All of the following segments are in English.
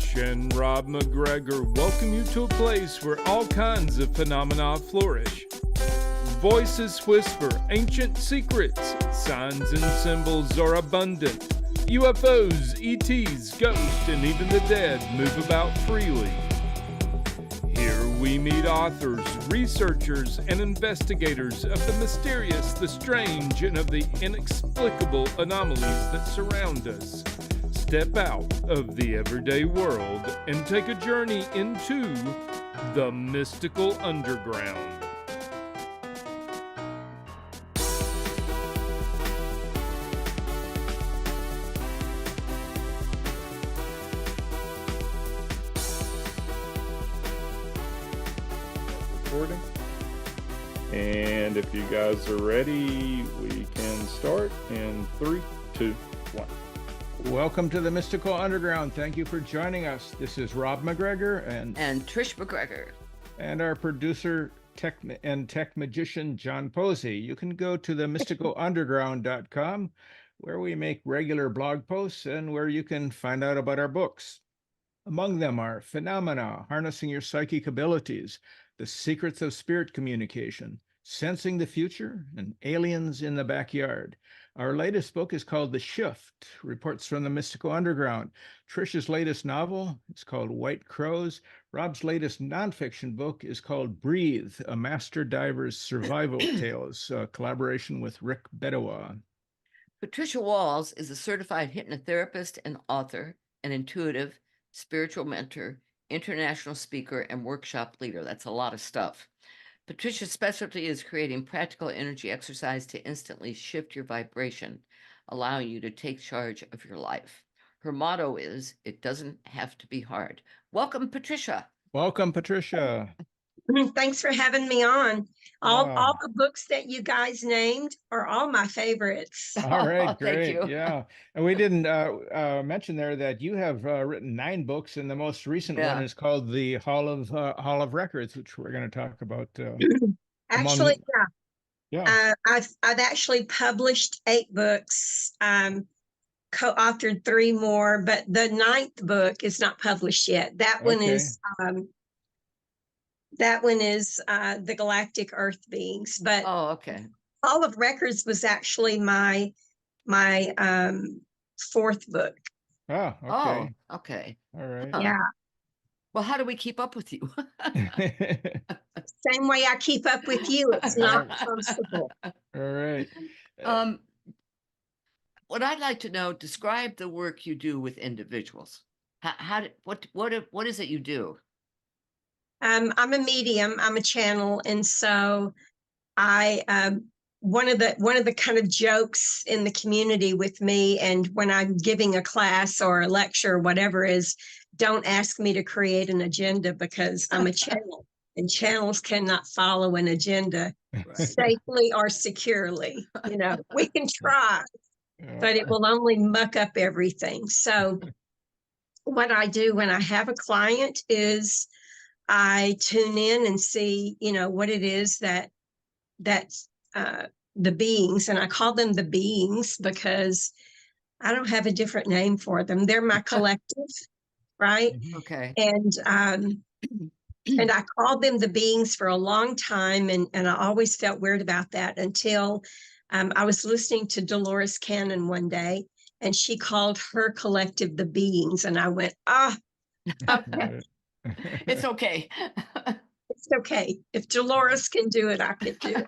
Trish and Rob McGregor welcome you to a place where all kinds of phenomena flourish. Voices whisper ancient secrets, signs and symbols are abundant. UFOs, ETs, ghosts, and even the dead move about freely. Here we meet authors, researchers, and investigators of the mysterious, the strange, and of the inexplicable anomalies that surround us. Step out of the everyday world and take a journey into the mystical underground. Recording. And if you guys are ready, we can start in 3, 2, 1. Welcome to the Mystical Underground. Thank you for joining us. This is Rob McGregor and Trish McGregor. And our producer tech magician, John Posey. You can go to the mysticalunderground.com where we make regular blog posts and where you can find out about our books. Among them are Phenomena, Harnessing Your Psychic Abilities, The Secrets of Spirit Communication, Sensing the Future, and Aliens in the Backyard. Our latest book is called The Shift, Reports from the Mystical Underground. Trish's latest novel is called White Crows. Rob's latest nonfiction book is called Breathe, A Master Diver's Survival Tales, a collaboration with Rick Bedowa. Patricia Walls is a certified hypnotherapist and author, an intuitive, spiritual mentor, international speaker, and workshop leader. That's a lot of stuff. Patricia's specialty is creating practical energy exercise to instantly shift your vibration, allowing you to take charge of your life. Her motto is, it doesn't have to be hard. Welcome, Patricia. Welcome, Patricia. Thanks for having me on. All the books that you guys named are all my favorites. All right, great. Thank you. Yeah. And we didn't mention there that you have written 9 books, and the most recent one is called The Hall of Records, which we're going to talk about. Actually, I've actually published 8 books, co-authored 3 more, but the 9th book is not published yet. That one is The Galactic Earth Beings. But Hall of Records was actually my 4th book. Oh, okay. Oh, okay. All right. Yeah. Well, how do we keep up with you? Same way I keep up with you. It's not possible. All right. What I'd like to know, describe the work you do with individuals. What is it you do? I'm a medium. I'm a channel, and so I one of the kind of jokes in the community with me, and when I'm giving a class or a lecture or whatever, is don't ask me to create an agenda, because I'm a channel, and channels cannot follow an agenda safely or securely. You know, we can try, but it will only muck up everything. So what I do when I have a client is I tune in and see, what it is that's the beings, and I call them the beings because I don't have a different name for them. They're my collective, right? Okay. And I called them the beings for a long time, and I always felt weird about that until I was listening to Dolores Cannon one day, and she called her collective the beings, and I went, okay. It's okay. It's okay. If Dolores can do it, I can do it.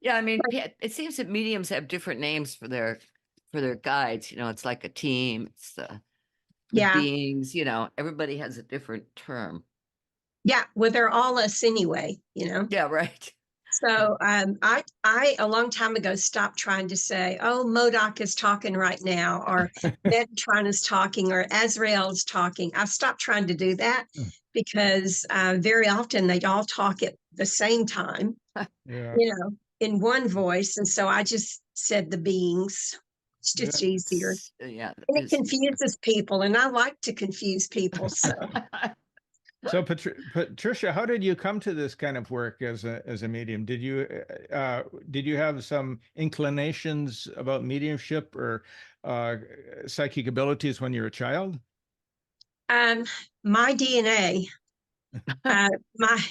Yeah, I mean, it seems that mediums have different names for their guides. It's like a team. It's the beings. Everybody has a different term. Yeah, well, they're all us anyway. Yeah, right. So I a long time ago stopped trying to say, oh, MODOK is talking right now, or Metatron is talking, or Azrael is talking. I stopped trying to do that because very often they all talk at the same time, in one voice. And so I just said the beings. It's just easier. Yeah. And it confuses people, and I like to confuse people. So So Patricia, how did you come to this kind of work as a medium? Did you have some inclinations about mediumship or psychic abilities when you were a child? My DNA, uh, my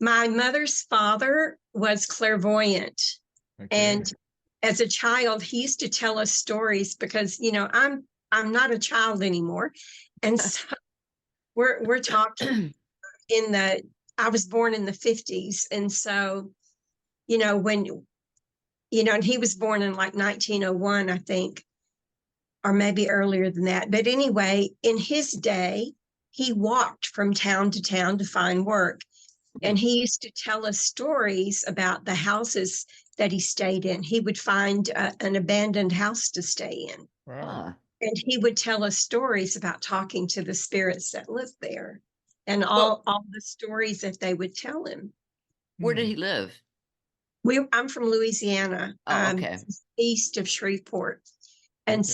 my mother's father was clairvoyant, Okay. and as a child, he used to tell us stories because I'm not a child anymore, and so we're talking in the I was born in the 50s, and so when and he was born in like 1901, I think, or maybe earlier than that. But anyway, in his day, he walked from town to town to find work. And he used to tell us stories about the houses that he stayed in. He would find an abandoned house to stay in. Wow. Huh. And he would tell us stories about talking to the spirits that lived there and Well, all the stories that they would tell him. where did Hmm. he live? I'm from Louisiana, Oh, okay. east of Shreveport. And Okay.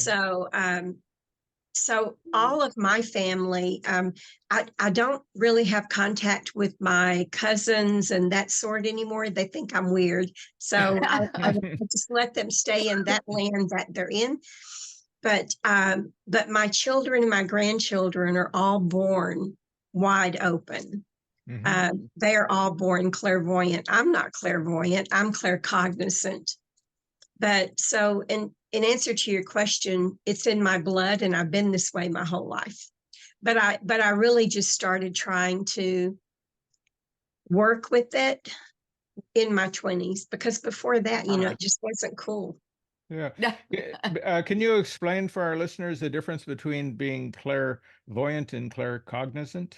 so all of my family, I don't really have contact with my cousins and that sort anymore. They think I'm weird. So I just let them stay in that land that they're in. But my children and my grandchildren are all born wide open. Mhm. They are all born clairvoyant. I'm not clairvoyant. I'm claircognizant. But so in answer to your question, it's in my blood and I've been this way my whole life. But I really just started trying to work with it in my 20s because before that, it just wasn't cool. Yeah. Yeah. Can you explain for our listeners the difference between being clairvoyant and claircognizant?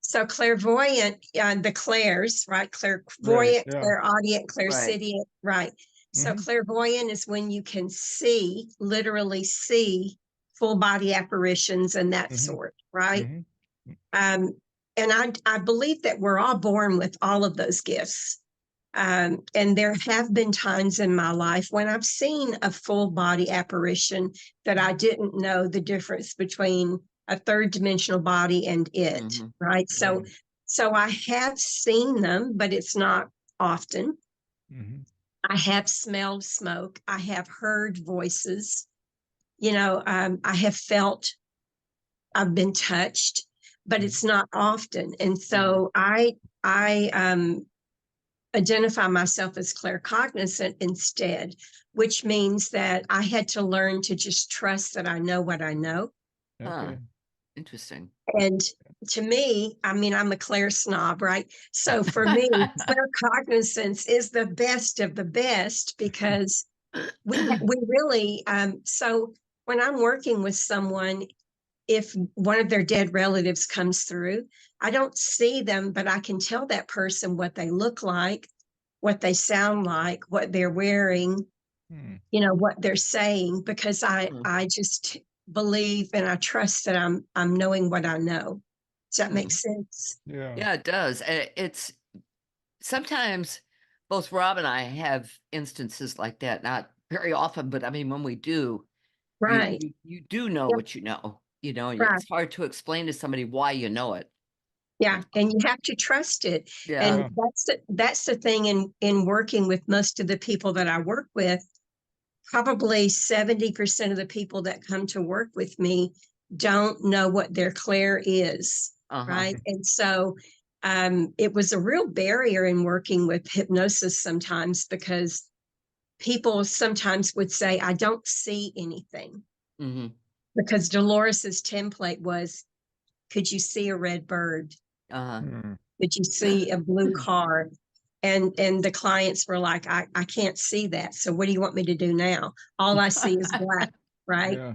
So clairvoyant, the clairs, right? Right. Clairvoyant, Yeah. clairaudient, Right. clairsentient, right? So Hmm. clairvoyant is when you can see, literally see full body apparitions and that Hmm. sort, right? Hmm. Um, and I believe that we're all born with all of those gifts. And there have been times in my life when I've seen a full body apparition that I didn't know the difference between a third dimensional body and it, Mhm. right? So, Right. so I have seen them, but it's not often. Hmm. I have smelled smoke. I have heard voices. I have felt I've been touched, but it's not often. And so I identify myself as claircognizant instead, which means that I had to learn to just trust that I know what I know. Huh. Okay. Interesting. And to me, I mean, I'm a clair snob, right? So for me, claircognizance is the best of the best because we really so when I'm working with someone, if one of their dead relatives comes through, I don't see them, but I can tell that person what they look like, what they sound like, what they're wearing, Hmm. what they're saying, because Hmm. I just believe and I trust that I'm knowing what I know. Does that make Hmm. sense? Yeah. Yeah, it does. It's sometimes both Rob and I have instances like that. Not very often, but I mean, when we do, Right. you do know Yeah, what you know. right. It's hard to explain to somebody why you know it. Yeah, and you have to trust it. Yeah. And Yeah. that's the thing in working with most of the people that I work with. Probably 70% of the people that come to work with me don't know what their clair is, Uh-huh. right? And so it was a real barrier in working with hypnosis sometimes because people sometimes would say, I don't see anything. Hmm. Because Dolores's template was, could you see a red bird? Uh-huh. Hmm. Could you see a blue car? And the clients were like, I can't see that. So what do you want me to do now? All I see is black, right? Yeah.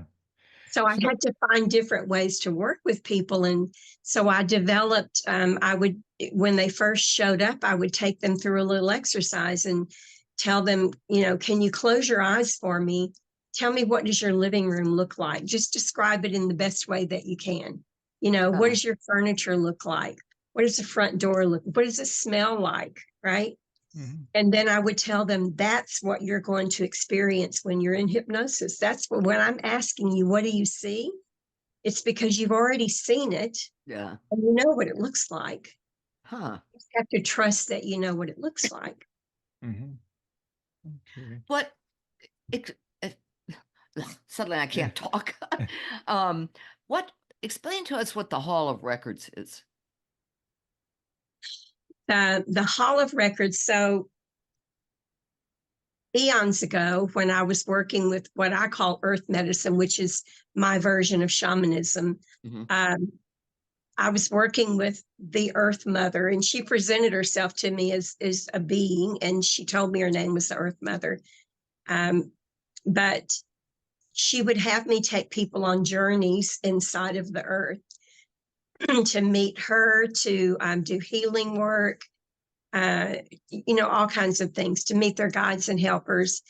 So I So, had to find different ways to work with people. And so I developed, when they first showed up, I would take them through a little exercise and tell them, can you close your eyes for me? Tell me, what does your living room look like? Just describe it in the best way that you can. What Uh, does your furniture look like? What does the front door look? What does it smell like? Right. mhm. And then I would tell them that's what you're going to experience when you're in hypnosis. That's when I'm asking you, what do you see? It's because you've already seen it yeah. and you know what it looks like. Huh. You have to trust that you know what it looks like. Mhm. Okay. What it, it suddenly I Yeah. can't talk. um, what Explain to us what the Hall of Records is. The Hall of Records. So eons ago, when I was working with what I call earth medicine, which is my version of shamanism, Mhm. I was working with the Earth Mother, and she presented herself to me as a being, and she told me her name was the Earth Mother. But she would have me take people on journeys inside of the earth to meet her, to do healing work, all kinds of things, to meet their guides and helpers.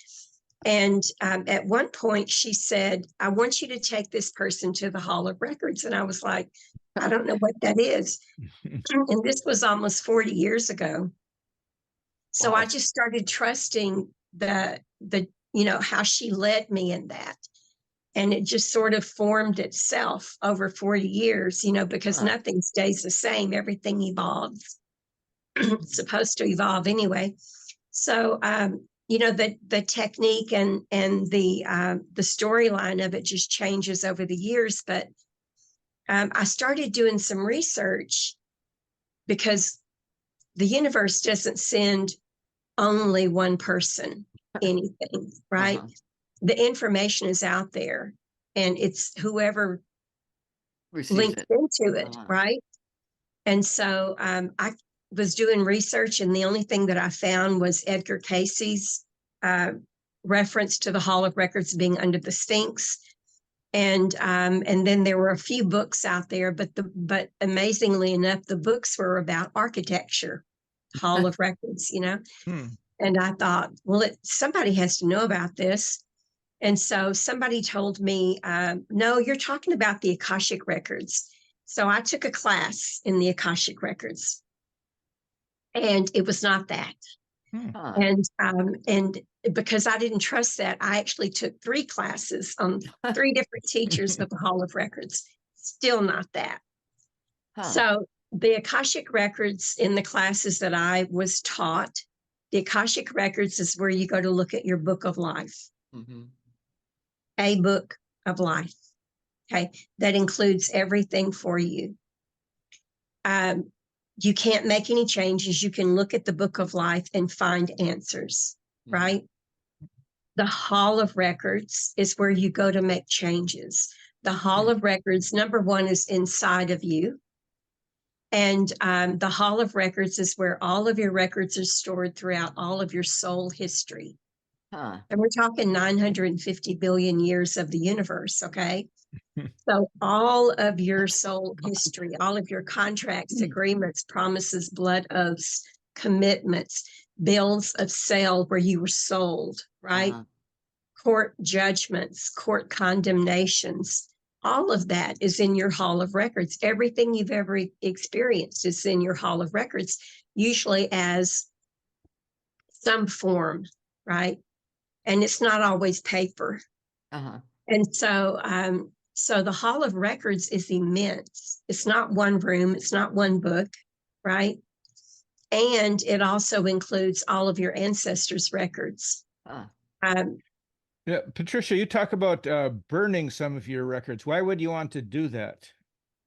And at one point, she said, I want you to take this person to the Hall of Records. And I was like, I don't know what that is. And this was almost 40 years ago. So Wow. I just started trusting the how she led me in that. And it just sort of formed itself over 40 years, because Huh. nothing stays the same. Everything evolves. It's supposed to evolve anyway. So, the technique and the storyline of it just changes over the years. But I started doing some research because the universe doesn't send only one person anything, right? Uh-huh. The information is out there, and it's whoever Receives links it. into it, Uh-huh. right? And so I was doing research, and the only thing that I found was Edgar Casey's reference to the Hall of Records being under the Sphinx. And then there were a few books out there, but amazingly enough, the books were about architecture, Hall of Records, Hmm. And I thought, well, somebody has to know about this. And so somebody told me, no, you're talking about the Akashic Records. So I took a class in the Akashic Records, and it was not that. Huh. And because I didn't trust that, I actually took 3 classes on 3 different teachers of the Hall of Records. Still not that. Huh. So the Akashic Records, in the classes that I was taught, the Akashic Records is where you go to look at your book of life, Mhm. a book of life. Okay, that includes everything for you. You can't make any changes. You can look at the book of life and find answers, Mhm. right? The Hall of Records is where you go to make changes. The Hall of Records, number 1, is inside of you. And the Hall of Records is where all of your records are stored throughout all of your soul history. Huh. And we're talking 950 billion years of the universe, okay? So all of your soul history, all of your contracts, agreements, promises, blood oaths, commitments, bills of sale where you were sold, right? Uh-huh. Court judgments, court condemnations, all of that is in your Hall of Records. Everything you've ever experienced is in your Hall of Records, usually as some form, right? And it's not always paper. Uh-huh. And so the Hall of Records is immense. It's not one room, it's not one book, right? And it also includes all of your ancestors' records. Huh. Yeah, Patricia, you talk about burning some of your records. Why would you want to do that?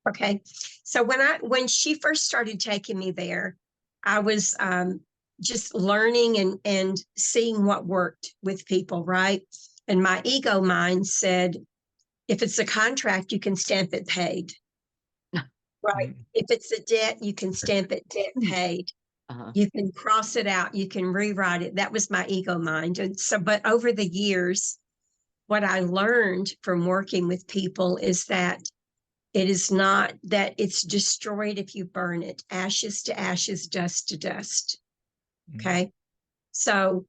Okay. So when she first started taking me there, I was just learning and seeing what worked with people, right? And my ego mind said, if it's a contract, you can stamp it paid. Right. If it's a debt, you can stamp it debt paid. Uh-huh. You can cross it out. You can rewrite it. That was my ego mind. And so, but over the years, what I learned from working with people is that it is not that it's destroyed if you burn it, ashes to ashes, dust to dust. Okay. So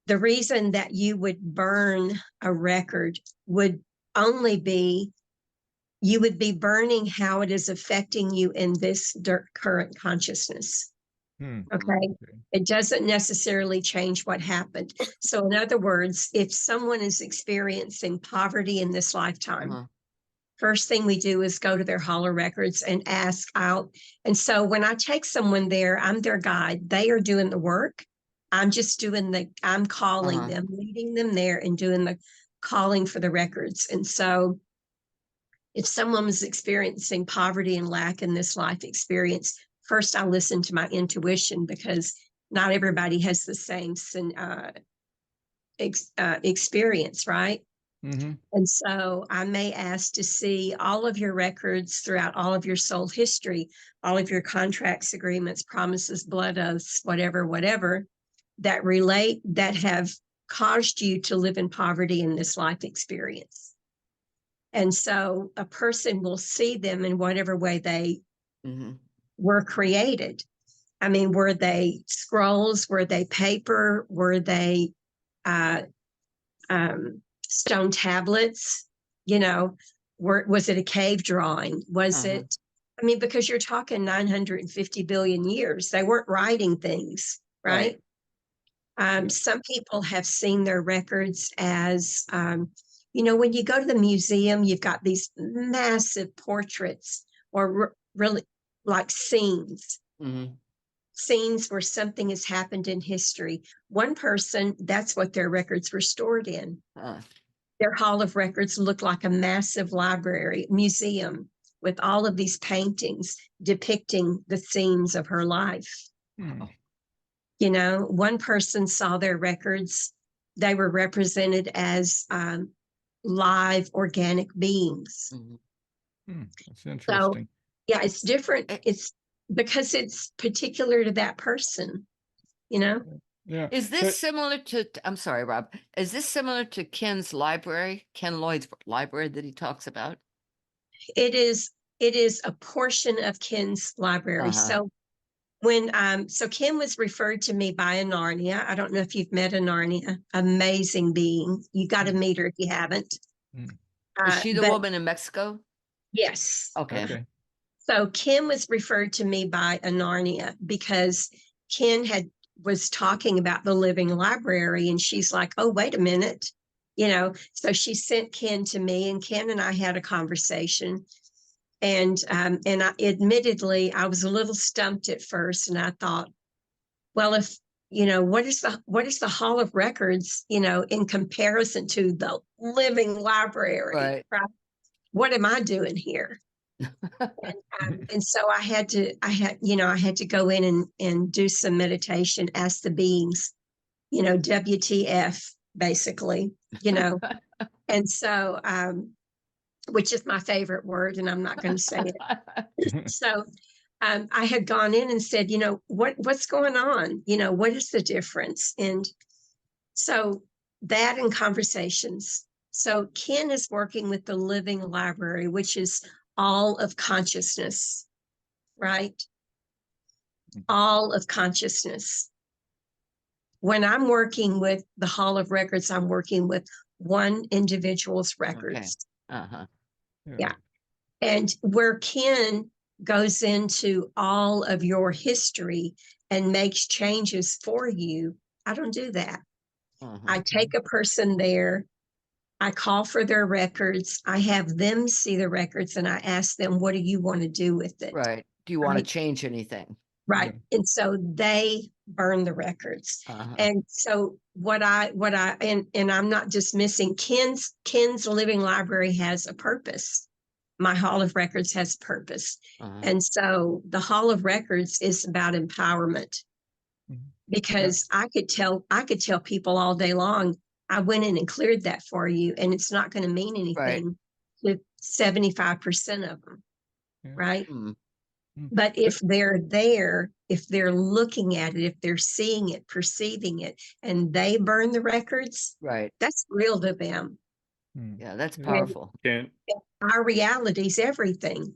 the reason that you would burn a record would only be you would be burning how it is affecting you in this current consciousness. Okay. It doesn't necessarily change what happened. So, in other words, if someone is experiencing poverty in this lifetime, Uh-huh. first thing we do is go to their Hall of Records and ask out. And so when I take someone there, I'm their guide. They are doing the work. I'm just I'm calling Uh-huh. them, leading them there and doing the calling for the records. And so if someone was experiencing poverty and lack in this life experience, first I listen to my intuition, because not everybody has the same experience, right? Mm-hmm. And so I may ask to see all of your records throughout all of your soul history, all of your contracts, agreements, promises, blood oaths, whatever, that relate, that have caused you to live in poverty in this life experience. And so a person will see them in whatever way they were created. I mean, were they scrolls? Were they paper? Were they stone tablets? You know, was it a cave drawing? Was it, I mean, because you're talking 950 billion years, they weren't writing things, right? Some people have seen their records as, you know, when you go to the museum, you've got these massive portraits, or really like scenes. Scenes where something has happened in history. One person, that's what their records were stored in. Their hall of records looked like a massive library, museum, with all of these paintings depicting the scenes of her life. You know, one person saw their records, they were represented as live organic beings. That's interesting. So, yeah, it's different. It's because it's particular to that person, you know? Yeah. Is this similar to, I'm sorry, Rob, is this similar to Ken's library, Ken Lloyd's library that he talks about? It is a portion of Ken's library. So when so Ken was referred to me by a Narnia. I don't know if you've met a Narnia, amazing being. You got to meet her if you haven't. Is she the woman in Mexico? Yes. Okay. So Ken was referred to me by a Narnia because Ken was talking about the living library, and she's like, oh, wait a minute. You know, so she sent Ken to me, and Ken and I had a conversation. And admittedly, I was a little stumped at first, and I thought, well, if, you know, what is the Hall of Records, you know, in comparison to the living library? Right? What am I doing here? And so I had to go in and do some meditation, ask the beings, you know, WTF, basically, you know. And so, which is my favorite word, and I'm not going to say it. So I had gone in and said, you know, what's going on? You know, what is the difference? And so that and conversations. So Ken is working with the living library, which is all of consciousness, right? All of consciousness. When I'm working with the Hall of Records, I'm working with one individual's records. Yeah. And where Ken goes into all of your history and makes changes for you, I don't do that. I take a person there, I call for their records, I have them see the records, and I ask them, what do you want to do with it? Right. Do you want to change anything? Right. And so they burn the records. And so and I'm not dismissing Ken's living library has a purpose. My Hall of Records has purpose. And so the Hall of Records is about empowerment. Because I could tell people all day long, I went in and cleared that for you, and it's not going to mean anything to 75% of them. Right. But if they're there, if they're looking at it, if they're seeing it, perceiving it, and they burn the records, that's real to them. Yeah, that's powerful. Our reality's everything.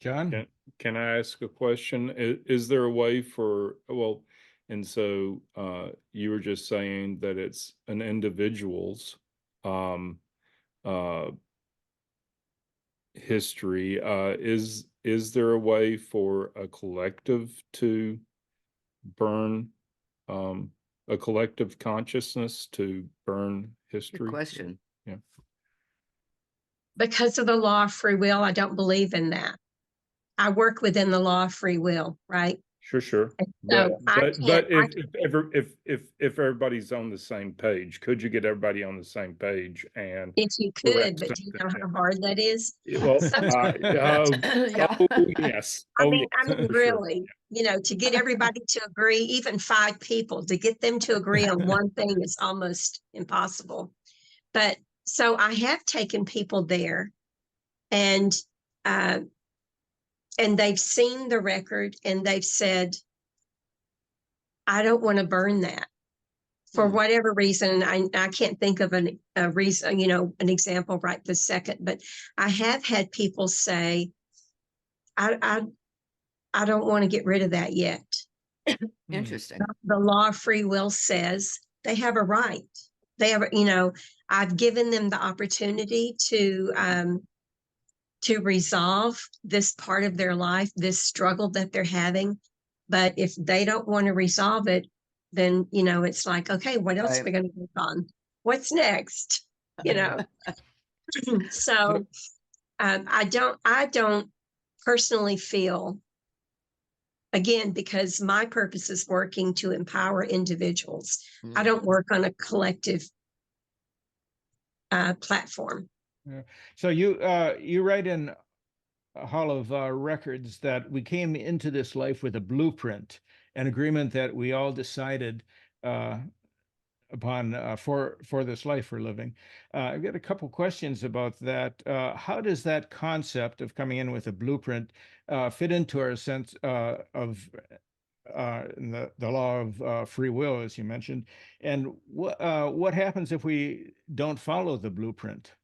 John? Can I ask a question? Is there a way for, well, and so you were just saying that it's an individual's history. Is there a way for a collective to burn a collective consciousness to burn history? Good question. Yeah. Because of the law of free will, I don't believe in that. I work within the law of free will, right? Sure. So But if everybody's on the same page, could you get everybody on the same page and if you correct could, but do you know something? how hard that is? Well, So, Yeah. yes. I Oh, mean, yes, for sure. really, to get everybody to agree, even 5 people, to get them to agree on one thing is almost impossible. But so I have taken people there, and they've seen the record and they've said, I don't want to burn that for Hmm. whatever reason. I can't think of a reason, an example right this second, but I have had people say, I don't want to get rid of that yet. Interesting. The law of free will says they have a right. They have, I've given them the opportunity to resolve this part of their life, this struggle that they're having. But if they don't want to resolve it, then, it's like, okay, what else are we going to work on? What's next? So I don't personally feel, again, because my purpose is working to empower individuals. I don't work on a collective platform. Yeah. So you write in Hall of Records that we came into this life with a blueprint, an agreement that we all decided upon for this life we're living. I've got a couple questions about that. How does that concept of coming in with a blueprint fit into our sense of the law of free will, as you mentioned? And what happens if we don't follow the blueprint?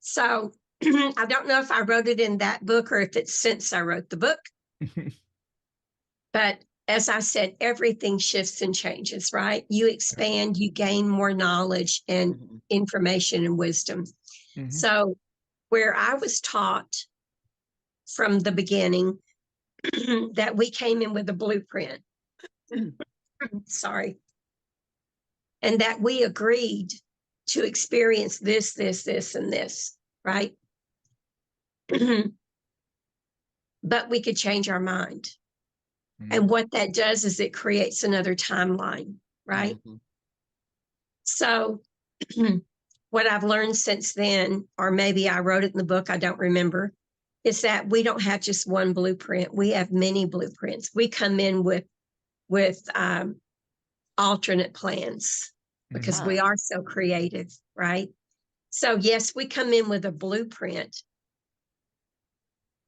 So I don't know if I wrote it in that book or if it's since I wrote the book. But as I said, everything shifts and changes, right? You expand, you gain more knowledge and information and wisdom. So where I was taught from the beginning that we came in with a blueprint, sorry, and that we agreed to experience this, this, and this, right? But we could change our mind. And what that does is it creates another timeline, right? So what I've learned since then, or maybe I wrote it in the book, I don't remember, is that we don't have just one blueprint. We have many blueprints. We come in with alternate plans because we are so creative, right? So yes, we come in with a blueprint.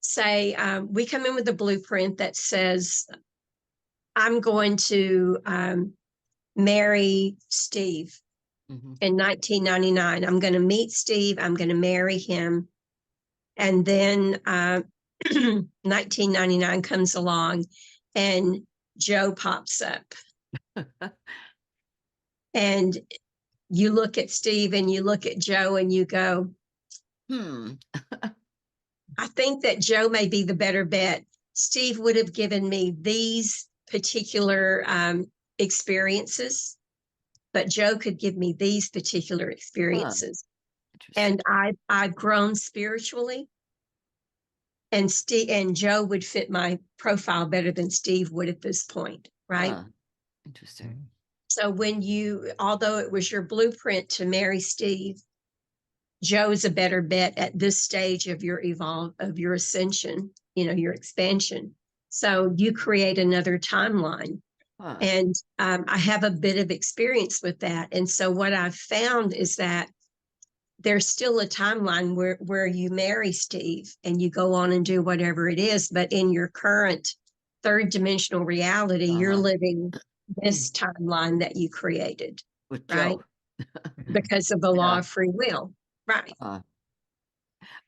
Say we come in with a blueprint that says, I'm going to marry Steve in 1999. I'm going to meet Steve. I'm going to marry him. And then 1999 comes along and Joe pops up. And you look at Steve and you look at Joe and you go, I think that Joe may be the better bet. Steve would have given me these particular experiences, but Joe could give me these particular experiences. And I've grown spiritually, and Joe would fit my profile better than Steve would at this point, right? Interesting. So although it was your blueprint to marry Steve, Joe is a better bet at this stage of your ascension, your expansion. So you create another timeline. And I have a bit of experience with that. And so what I've found is that there's still a timeline where you marry Steve and you go on and do whatever it is. But in your current third dimensional reality, you're living this timeline that you created. With right? Joe. Because of the law of free will. Right.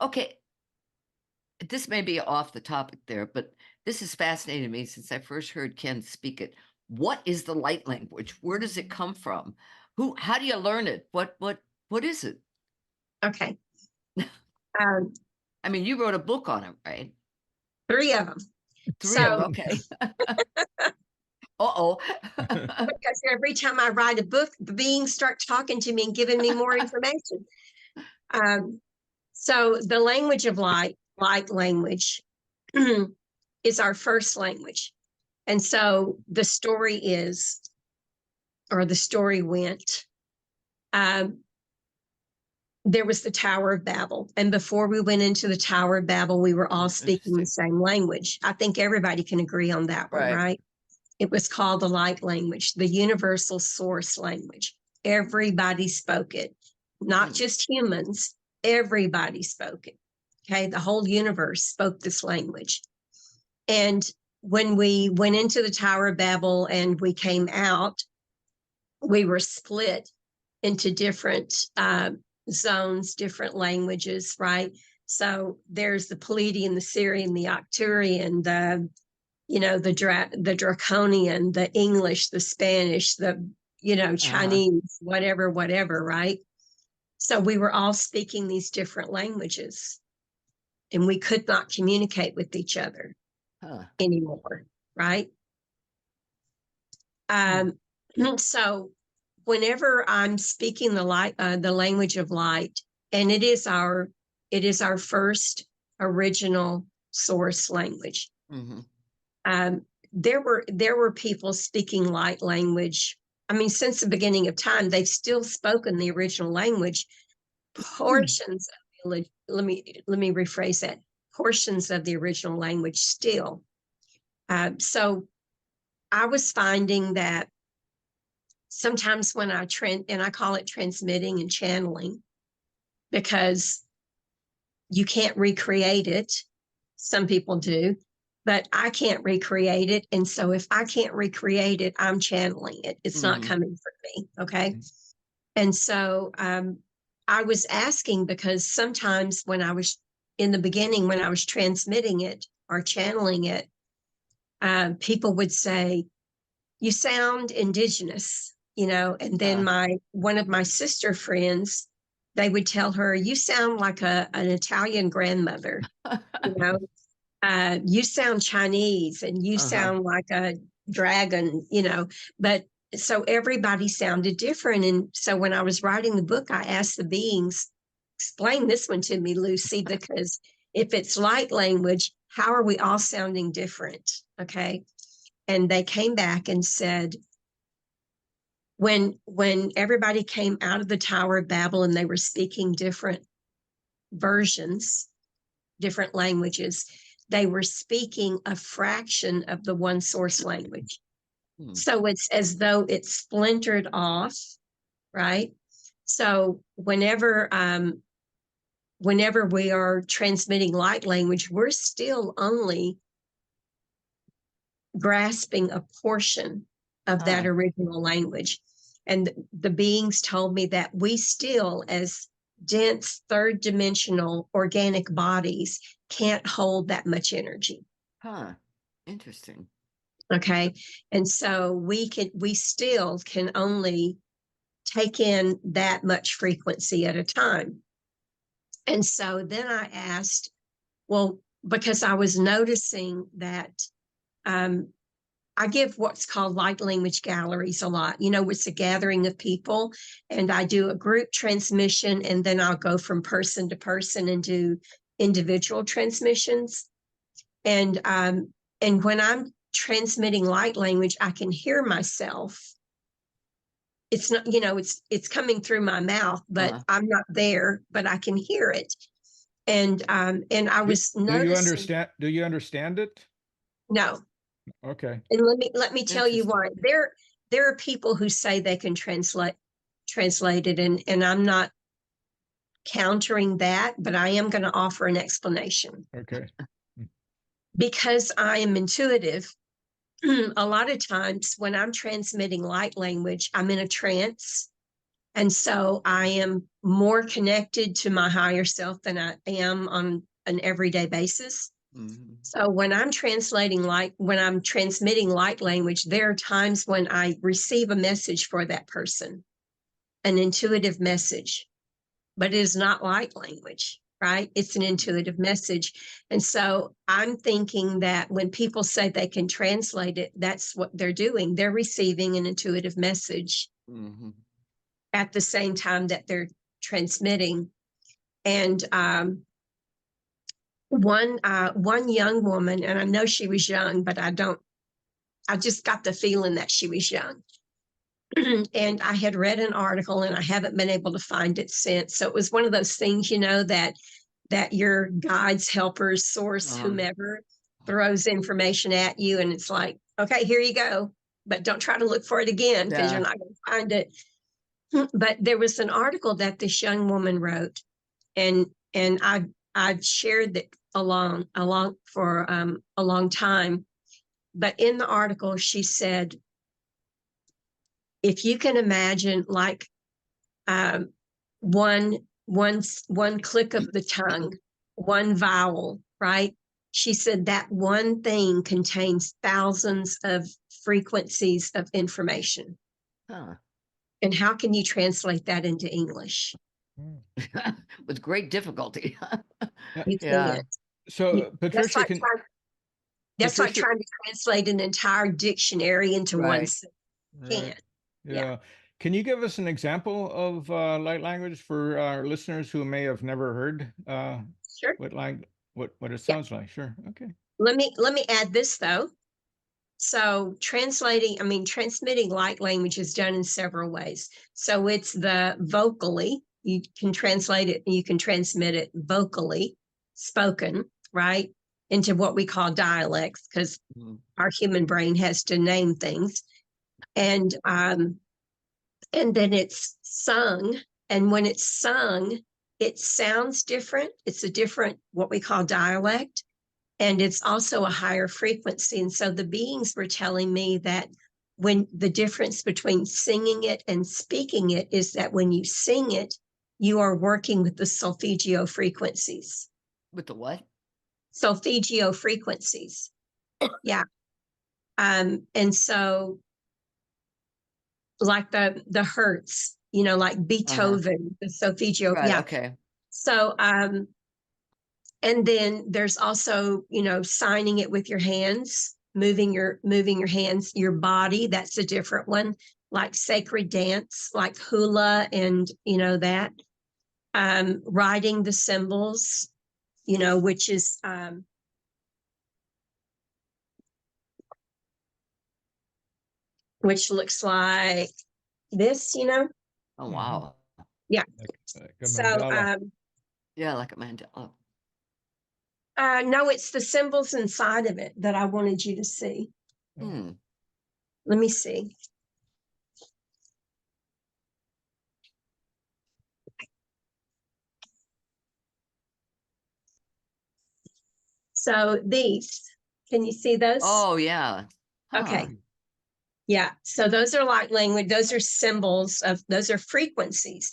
Okay. This may be off the topic there, but this has fascinated me since I first heard Ken speak it. What is the light language? Where does it come from? How do you learn it? What is it? Okay. I mean, you wrote a book on it, right? 3 of them. Three of them, okay. Because every time I write a book, the beings start talking to me and giving me more information. So the language of light language, is our first language. And so the story is, or the story went, there was the Tower of Babel. And before we went into the Tower of Babel, we were all speaking the same language. I think everybody can agree on that one, Right. right? It was called the light language, the universal source language. Everybody spoke it, not just humans, everybody spoke it. Okay, the whole universe spoke this language. And when we went into the Tower of Babel and we came out, we were split into different zones, different languages, right? So there's the Palladian, the Syrian, the Arcturian, the Draconian, the English, the Spanish, the Chinese, whatever, right? So we were all speaking these different languages, and we could not communicate with each other anymore, right? So whenever I'm speaking the language of light, and it is our first original source language. There were people speaking light language. I mean, since the beginning of time, they've still spoken the original language. Portions of let me rephrase that. Portions of the original language still. So I was finding that sometimes when I and I call it transmitting and channeling, because you can't recreate it. Some people do, but I can't recreate it. And so if I can't recreate it, I'm channeling it. It's not coming from me. Okay. And so I was asking, because sometimes when I was in the beginning, when I was transmitting it or channeling it, people would say, "You sound indigenous," and then one of my sister friends, they would tell her, "You sound like an Italian grandmother, you sound Chinese, and you sound like a dragon," but so everybody sounded different. And so when I was writing the book, I asked the beings, "Explain this one to me, Lucy, because if it's light language, how are we all sounding different?" Okay. And they came back and said, when everybody came out of the Tower of Babel and they were speaking different versions, different languages, they were speaking a fraction of the one source language. So it's as though it splintered off, right? So whenever we are transmitting light language, we're still only grasping a portion of that original language. And the beings told me that we still, as dense third dimensional organic bodies, can't hold that much energy. Interesting. Okay. And so we still can only take in that much frequency at a time. And so then I asked, well, because I was noticing that I give what's called light language galleries a lot. It's a gathering of people, and I do a group transmission, and then I'll go from person to person and do individual transmissions. And when I'm transmitting light language, I can hear myself. It's not, it's coming through my mouth, but I'm not there, but I can hear it. And I was noticing. Do you understand it? No. Okay. And let me tell you why. There are people who say they can translate it, and I'm not countering that, but I am going to offer an explanation. Okay. Because I am intuitive, a lot of times when I'm transmitting light language, I'm in a trance. And so I am more connected to my higher self than I am on an everyday basis. So when I'm transmitting light language, there are times when I receive a message for that person, an intuitive message, but it is not light language, right? It's an intuitive message. And so I'm thinking that when people say they can translate it, that's what they're doing. They're receiving an intuitive message at the same time that they're transmitting. And one young woman, and I know she was young, but I just got the feeling that she was young. And I had read an article and I haven't been able to find it since. So it was one of those things, that your guides, helpers, source, whomever throws information at you. And it's like, okay, here you go. But don't try to look for it again because you're not going to find it. But there was an article that this young woman wrote, and I've shared that along for a long time. But in the article, she said, if you can imagine like one click of the tongue, one vowel, right? She said that one thing contains thousands of frequencies of information. Huh. And how can you translate that into English? With great difficulty. You Yeah. can't. So Patricia, That's like Patricia- trying to translate an entire dictionary into one Right. sentence. Right. Can't. Yeah. Can you give us an example of light language for our listeners who may have never heard Sure. what it sounds like? Sure. Okay. Let me add this though. So transmitting light language is done in several ways. So it's the vocally, you can translate it, you can transmit it vocally, spoken, right, into what we call dialects, because our human brain has to name things. And then it's sung. And when it's sung, it sounds different. It's a different, what we call dialect. And it's also a higher frequency. And so the beings were telling me that when the difference between singing it and speaking it is that when you sing it, you are working with the solfeggio frequencies. With the what? Solfeggio frequencies. Yeah. And so like the Hertz, like Beethoven, the solfeggio. Right. Yeah. Okay. So, and then there's also, signing it with your hands, moving your hands, your body. That's a different one, like sacred dance, like hula, and that. Writing the symbols, which is which looks like this, Oh wow. Yeah. Like a So mandala. Yeah, like a mandala. no, it's the symbols inside of it that I wanted you to see. Hmm. Let me see. So these, can you see those? Oh yeah. Huh. Okay. Yeah. So those are light language. Those are symbols those are frequencies.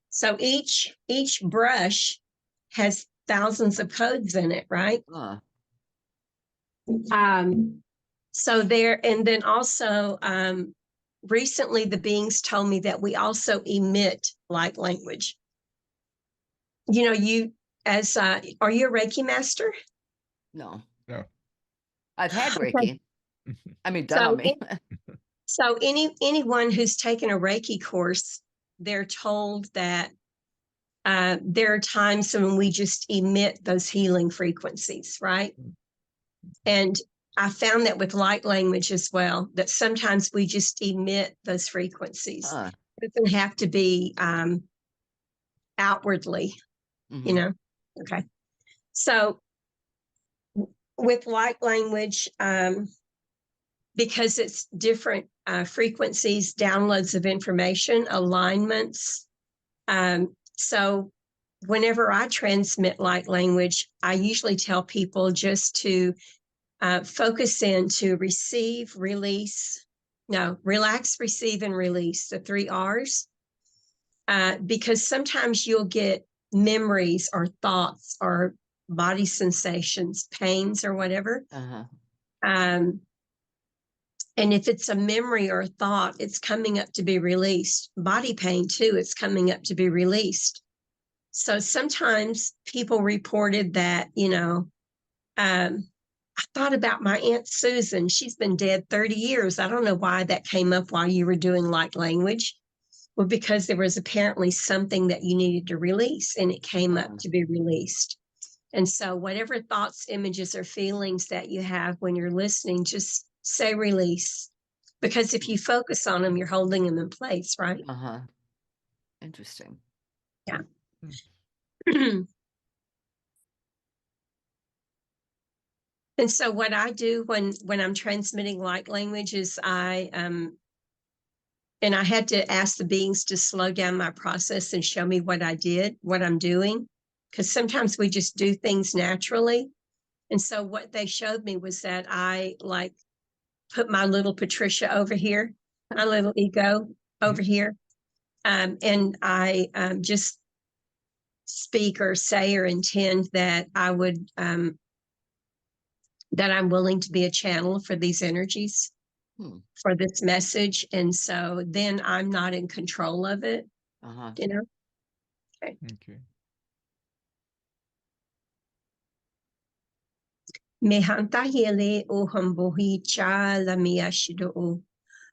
So each brush has thousands of codes in it, right? Huh. So there, and then also recently the beings told me that we also emit light language. You as are you a Reiki master? No. No. I've had Okay. Reiki. I mean, done on me. So anyone who's taken a Reiki course, they're told that there are times when we just emit those healing frequencies, right? And I found that with light language as well, that sometimes we just emit those frequencies. Huh. It doesn't have to be outwardly, Mhm. Okay. So with light language, because it's different frequencies, downloads of information, alignments. So whenever I transmit light language, I usually tell people just to focus in to receive, release, relax, receive, and release, the 3 R's. Because sometimes you'll get memories or thoughts or body sensations, pains or whatever. Uh-huh. And if it's a memory or a thought, it's coming up to be released. Body pain too, it's coming up to be released. So sometimes people reported that, I thought about my Aunt Susan. She's been dead 30 years. I don't know why that came up while you were doing light language. Well, because there was apparently something that you needed to release and it came up to be released. And so whatever thoughts, images, or feelings that you have when you're listening, just say release. Because if you focus on them, you're holding them in place, right? Uh-huh. Interesting. Yeah. And so what I do when I'm transmitting light language is and I had to ask the beings to slow down my process and show me what I'm doing. Because sometimes we just do things naturally. And so what they showed me was that I like put my little Patricia over here, my little ego over here. And I just speak or say or intend that I would, that I'm willing to be a channel for these energies, for this message. And so then I'm not in control of it, Uh-huh. you know? Okay. Okay. Me hanta hele o hambohi cha la miashido o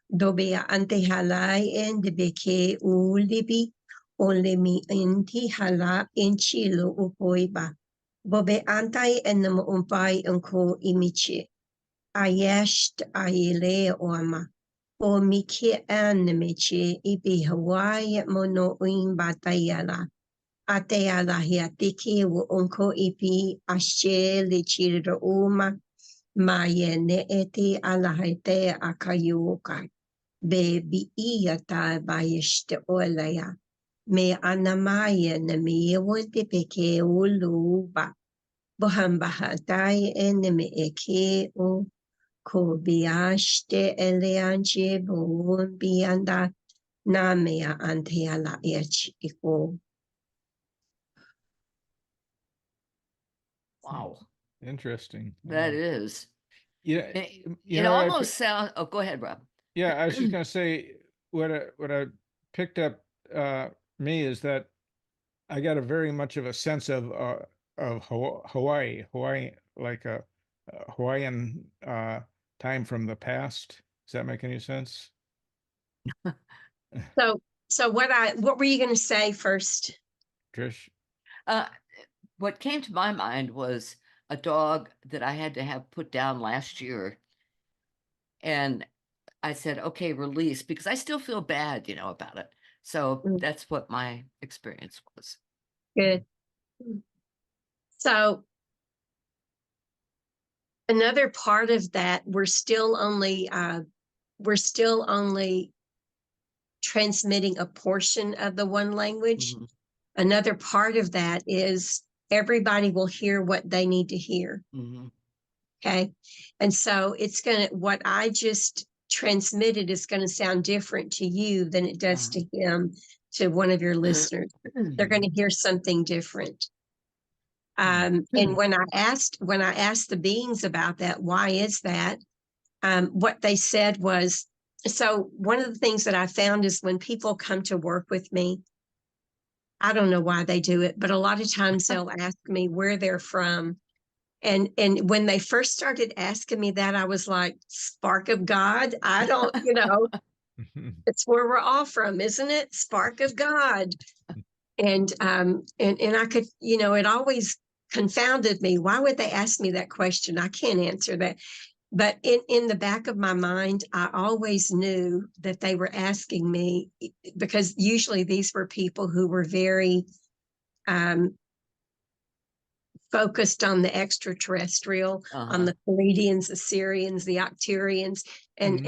dobe ante halai en de beke o libi o le mi inti hala in chilo o poiba. Bobe antai en nam umpai unko imichi. Ayesht ayele oama. O miki animichi ibi Hawaii mono uin batayala. Ate ala hiatiki wo unko ipi ashe le chiro uma. Maya ne eti ala haite akayuka. Be bi iata bayeshte olaya. Me anamaya na miyewo de peke uluba. Bohambahatai eneme eke o. Ko biashte eleanje bo bianda namea anteala iko. Wow. Interesting. That is. Yeah. It almost sounds, oh, go ahead, Rob. Yeah, I was just going to say what I picked up me is that I got a very much of a sense of Hawaii, like a Hawaiian time from the past. Does that make any sense? So what were you going to say first? Trish? What came to my mind was a dog that I had to have put down last year. And I said, okay, release, because I still feel bad, about it. So that's what my experience was. Good. So another part of that, we're still only transmitting a portion of the one language. Mhm. Another part of that is everybody will hear what they need to hear. Mhm. Okay. And so what I just transmitted is going to sound different to you than it does to him, to one of your listeners. They're going to hear something different. And when I asked the beings about that, why is that? What they said was, so one of the things that I found is when people come to work with me, I don't know why they do it, but a lot of times they'll ask me where they're from. And when they first started asking me that, I was like, spark of God. I don't, it's where we're all from, isn't it? Spark of God. And I could, it always confounded me. Why would they ask me that question? I can't answer that. But in the back of my mind, I always knew that they were asking me, because usually these were people who were very focused on the extraterrestrial, on the Pleiadians, the Sirians, the Octurians. And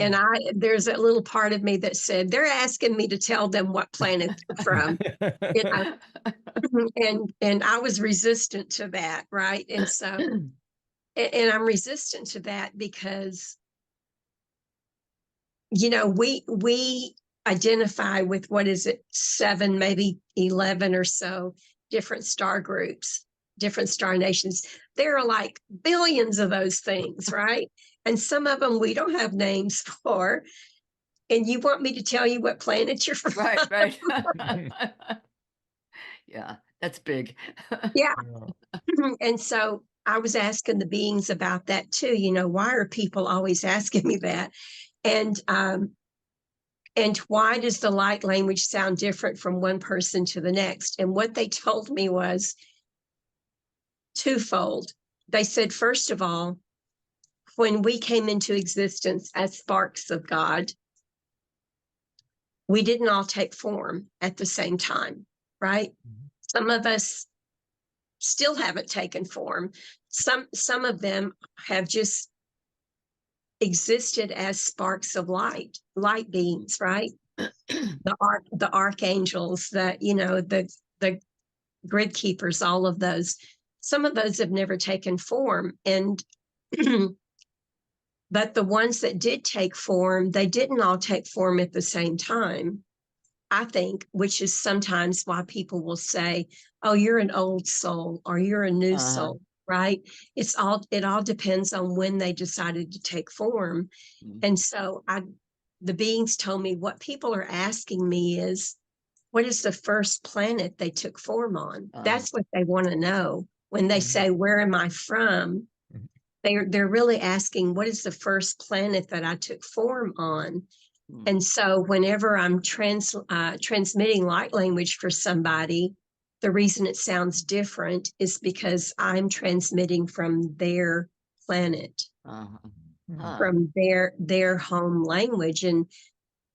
there's a little part of me that said, they're asking me to tell them what planet they're from. And I was resistant to that, right? And so, and I'm resistant to that because, we identify with, what is it, 7, maybe 11 or so different star groups, different star nations. There are like billions of those things, right? And some of them we don't have names for. And you want me to tell you what planet you're from? Right. Yeah, that's big. Yeah. And so I was asking the beings about that too. Why are people always asking me that? And why does the light language sound different from one person to the next? And what they told me was, twofold. They said, first of all, when we came into existence as sparks of God, we didn't all take form at the same time, right? Mhm. Some of us still haven't taken form. Some of them have just existed as sparks of light beings, right? The archangels, the grid keepers, all of those. Some of those have never taken form, and but the ones that did take form, they didn't all take form at the same time, I think, which is sometimes why people will say, "Oh, you're an old soul," or "You're a new soul," right? It all depends on when they decided to take form. Mm. And so the beings told me, what people are asking me is, what is the first planet they took form on? That's what they want to know. When they Mhm. say, "Where am I from?" Mhm. They're really asking, what is the first planet that I took form on? Mm. And so whenever I'm transmitting light language for somebody, the reason it sounds different is because I'm transmitting from their planet, Uh-huh. Mhm. Huh. from their home language. And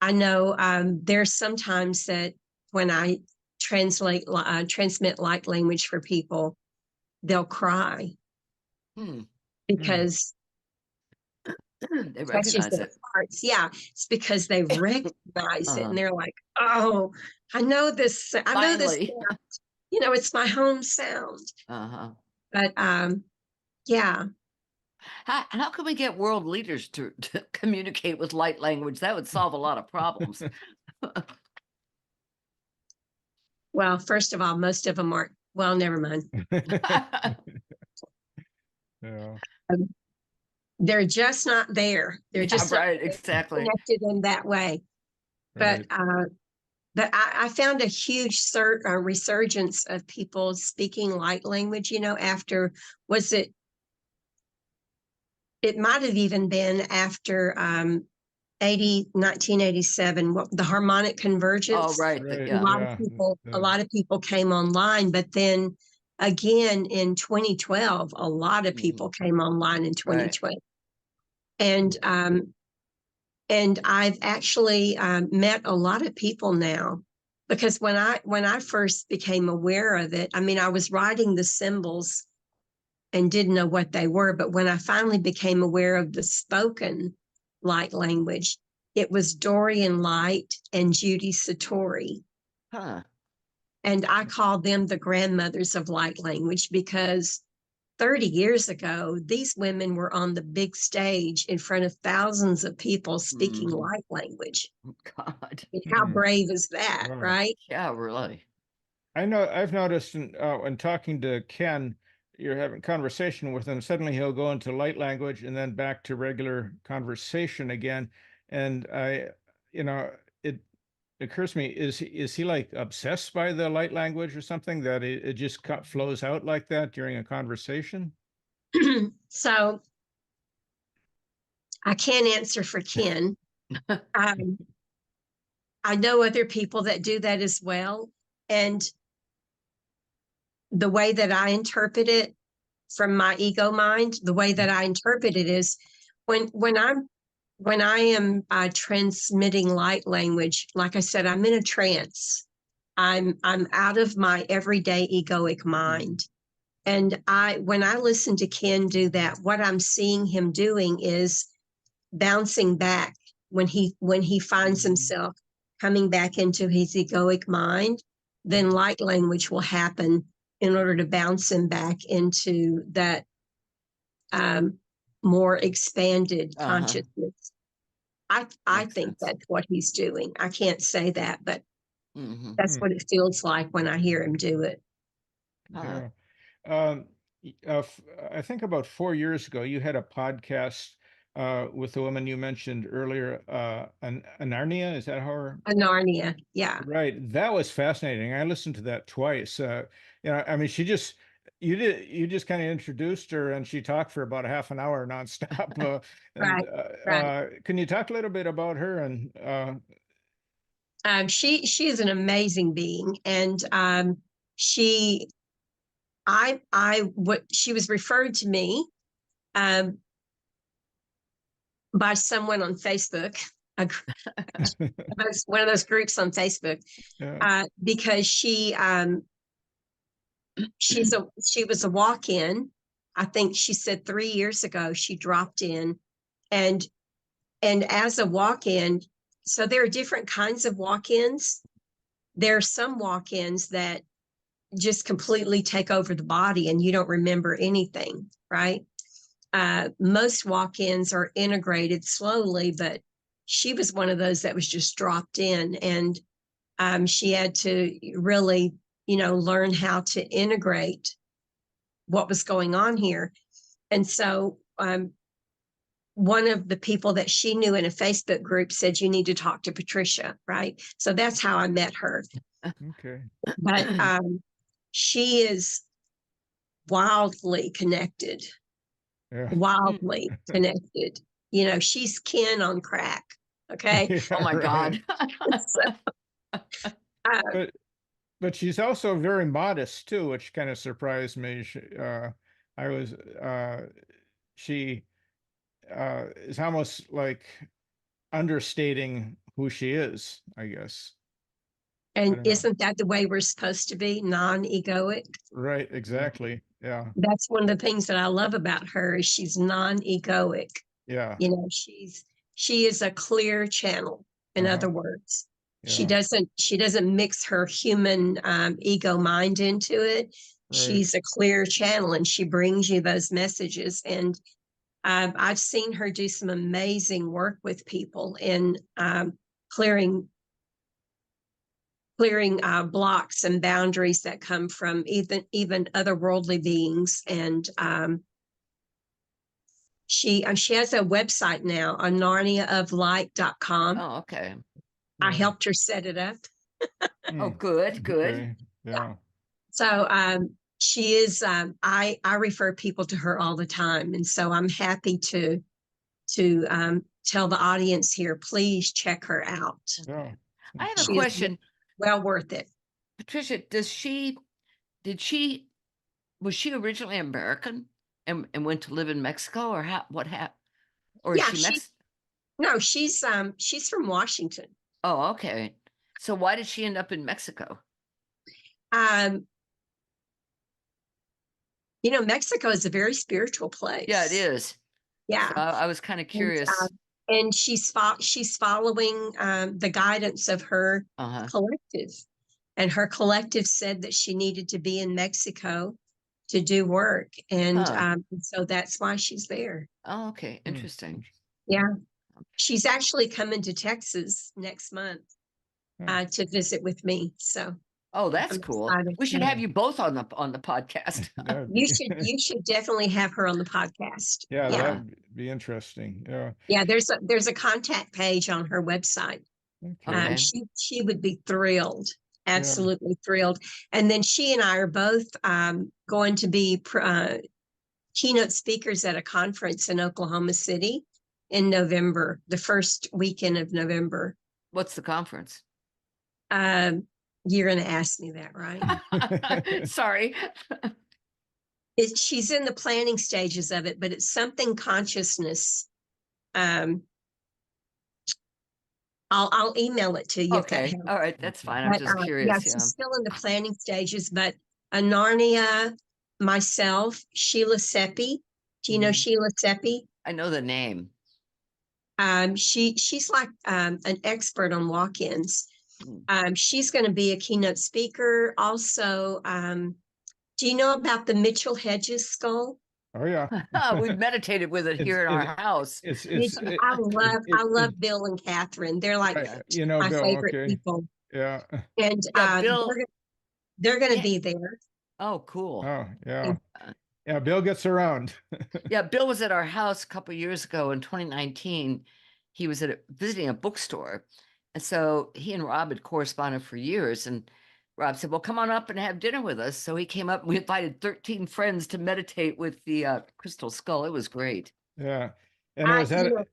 I know there's sometimes that when I transmit light language for people, they'll cry Hmm. because They touches recognize their it. hearts. Yeah, it's because they recognize it, Uh-huh. and they're like, "Oh, I know this. I know this. Finally. sound. It's my home sound." Uh-huh. But yeah. How can we get world leaders to communicate with light language? That would solve a lot of problems. Well, first of all, most of them aren't. Well, never mind. Yeah. They're just not there. They're Yeah, just not right, exactly. connected in that way. Right. But I found a huge resurgence of people speaking light language. After was it? It might have even been after 1987, the harmonic Oh, convergence. right. Right. A lot of Yeah. people, a The- lot of people came online, but then again in 2012, a lot of Mhm. people came online in Right. 2012. And I've actually met a lot of people now, because when I first became aware of it, I mean, I was writing the symbols and didn't know what they were. But when I finally became aware of the spoken light language, it was Dorian Light and Judy Satori. Huh. And I called them the grandmothers of light language, because 30 years ago, these women were on the big stage in front of thousands of people speaking Mhm. light language. God. I mean, how Mhm. brave is that, Wow. right? Yeah, really. I know I've noticed in talking to Ken, you're having conversation with him. Suddenly he'll go into light language and then back to regular conversation again. And it occurs to me, is he like obsessed by the light language or something that it just flows out like that during a conversation? So I can't answer for Ken. Um, I know other people that do that as well. And the way that I interpret it from my ego mind, the way that I interpret it is when I am transmitting light language, like I said, I'm in a trance. I'm out of my everyday egoic mind. And when I listen to Ken do that, what I'm seeing him doing is bouncing back when he finds Mhm. himself coming back into his egoic mind. Then light language will happen in order to bounce him back into that um, more expanded Uh-huh. consciousness. I Makes think sense. that's what he's doing. I can't say that, but Mhm. that's Hmm. what it feels like when I hear him do it. Huh. Yeah. I think about 4 years ago, you had a podcast with the woman you mentioned earlier, Anarnia. Is that how her? A Narnia, yeah, Right. That was fascinating. I listened to that twice. I mean, you just kind of introduced her and she talked for about a half an hour nonstop. And right, right. Can you talk a little bit about her and She is an amazing being, and she what she was referred to me um, by someone on Facebook, one of those groups on Facebook, Yeah. because she was a walk-in. I think she said 3 years ago she dropped in, and as a walk-in, so there are different kinds of walk-ins. There are some walk-ins that just completely take over the body and you don't remember anything, right? Most walk-ins are integrated slowly, but she was one of those that was just dropped in, and she had to really, learn how to integrate what was going on here. And so one of the people that she knew in a Facebook group said, you need to talk to Patricia, right? So that's how I met her. Okay. But she is wildly connected, Yeah. wildly connected. She's kin on crack. Okay. Yeah, Oh my right. God. So, But she's also very modest too, which kind of surprised me. She is almost like understating who she is, I guess. I and don't know. isn't that the way we're supposed to be? Non-egoic. Right, exactly. Yeah, That's one of the things that I love about her is she's non-egoic. yeah, She is a clear channel. In uh-huh, other words, she yeah, doesn't mix her human ego mind into it. right. She's a clear channel, and she brings you those messages. And I've seen her do some amazing work with people in clearing blocks and boundaries that come from even otherworldly beings. And she has a website now on narniaoflight.com. Oh, okay. I Yeah. helped her set it up. Oh, Hmm, good, good. okay, yeah, So she is I refer people to her all the time. And so I'm happy to tell the audience here, please check her out. yeah. I have a She is question. well worth it. Patricia, was she originally American and went to live in Mexico, or what happened? Or is Yeah, she no, she's from Washington. Oh, okay. So why did she end up in Mexico? Mexico is a very spiritual place. Yeah, it is. Yeah. So I was kind of curious. And she's following the guidance of her Uh-huh. collective. And her collective said that she needed to be in Mexico to do work. And so that's why she's there. Oh, okay. Interesting. Yeah. She's actually coming to Texas next month Hmm. to visit with me. So Oh, that's I'm cool. excited. We should Yeah. have you both on the podcast. That'd You be- should definitely have her on the podcast. yeah, Yeah. that'd be interesting. Yeah, Yeah, there's a contact page on her website. Okay. She would be thrilled, absolutely thrilled. And then she and I are both going to be keynote speakers at a conference in Oklahoma City in November, the first weekend of November. What's the conference? You're going to ask me that, right? Sorry. She's in the planning stages of it, but it's something consciousness. I'll email it to you. If that Okay. helps. All right. That's fine. I'm But just yeah, curious. she's Yeah. still in the planning stages. But Narnia, myself, Sheila Seppi. Do you know Mhm. Sheila Seppi? I know the name. She's like an expert on walk-ins. Mm. She's going to be a keynote speaker. Also, do you know about the Mitchell Hedges skull? oh yeah. We've meditated with it here in our house. I love Bill and Catherine. They're like Bill, my favorite okay, people. yeah. And Yeah, Bill. they're going to Yeah. be there. Oh, cool. Oh yeah, yeah. Bill gets around. Yeah, Bill was at our house a couple years ago in 2019. He was visiting a bookstore. And so he and Rob had corresponded for years. And Rob said, well, come on up and have dinner with us. So he came up and we invited 13 friends to meditate with the crystal skull. It was great. Yeah, and it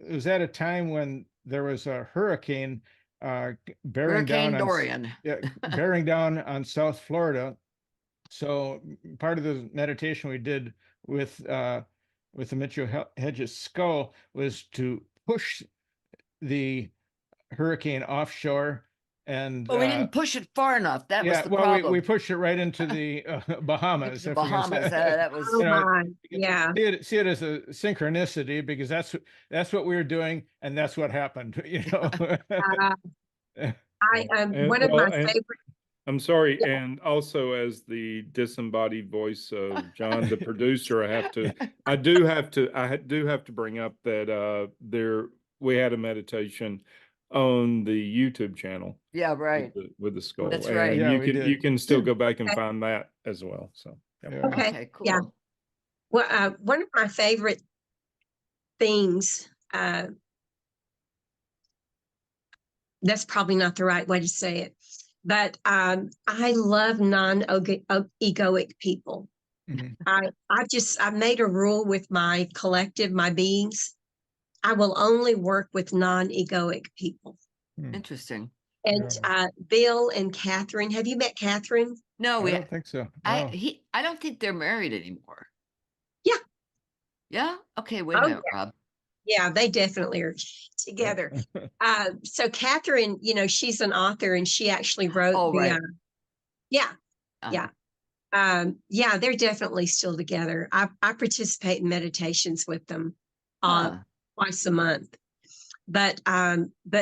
was at a time when there was a hurricane bearing Hurricane down on Dorian. bearing down on South Florida, So part of the meditation we did with the Mitchell Hedges skull was to push the hurricane offshore, and But we didn't push it far enough. That was yeah, the well, we problem. pushed it right into the Into Bahamas, the if we're gonna Bahamas. say, That was Oh you know, my, because yeah. see it as a synchronicity, because that's what we were doing, and that's what happened, you know. One of my And favorite. I'm sorry, Yeah. and also as the disembodied voice of John, the producer, I do have to bring up that we had a meditation on the YouTube channel yeah, right. with the skull, That's right. and Yeah, you we can did. still go back and Okay. find that as well. So yep. Yeah. Okay. Okay, Yeah. cool. Well, one of my favorite things, that's probably not the right way to say it, but I love non-egoic people. Mhm. I made a rule with my collective, my beings. I will only work with non-egoic people. Hmm. Interesting. And Bill and Catherine, have you met Catherine? No, I we don't think so. No. I don't think they're married anymore. Yeah. Yeah? Okay, wait a Oh, minute, Rob. Yeah, they definitely are together. So Catherine, she's an author, and she actually wrote Oh, the, right. yeah, Uh-huh. yeah, they're definitely still together. I participate in meditations with them Huh. twice a month. But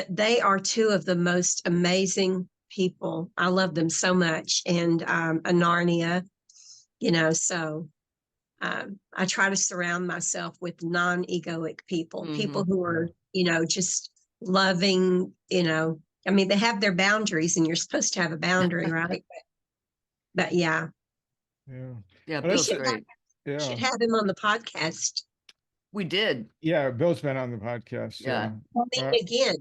they are two of the most amazing people. I love them so much. And Anarnia, so I try to surround myself with non-egoic people, people Mhm. who are, just loving, I mean, they have their boundaries, and you're supposed to have a boundary, right? But yeah, Yeah. Yeah, Well, we Bill's that's great. should yeah. have him on the podcast. We did. Yeah, Bill's been on the podcast. Yeah. Well, then again,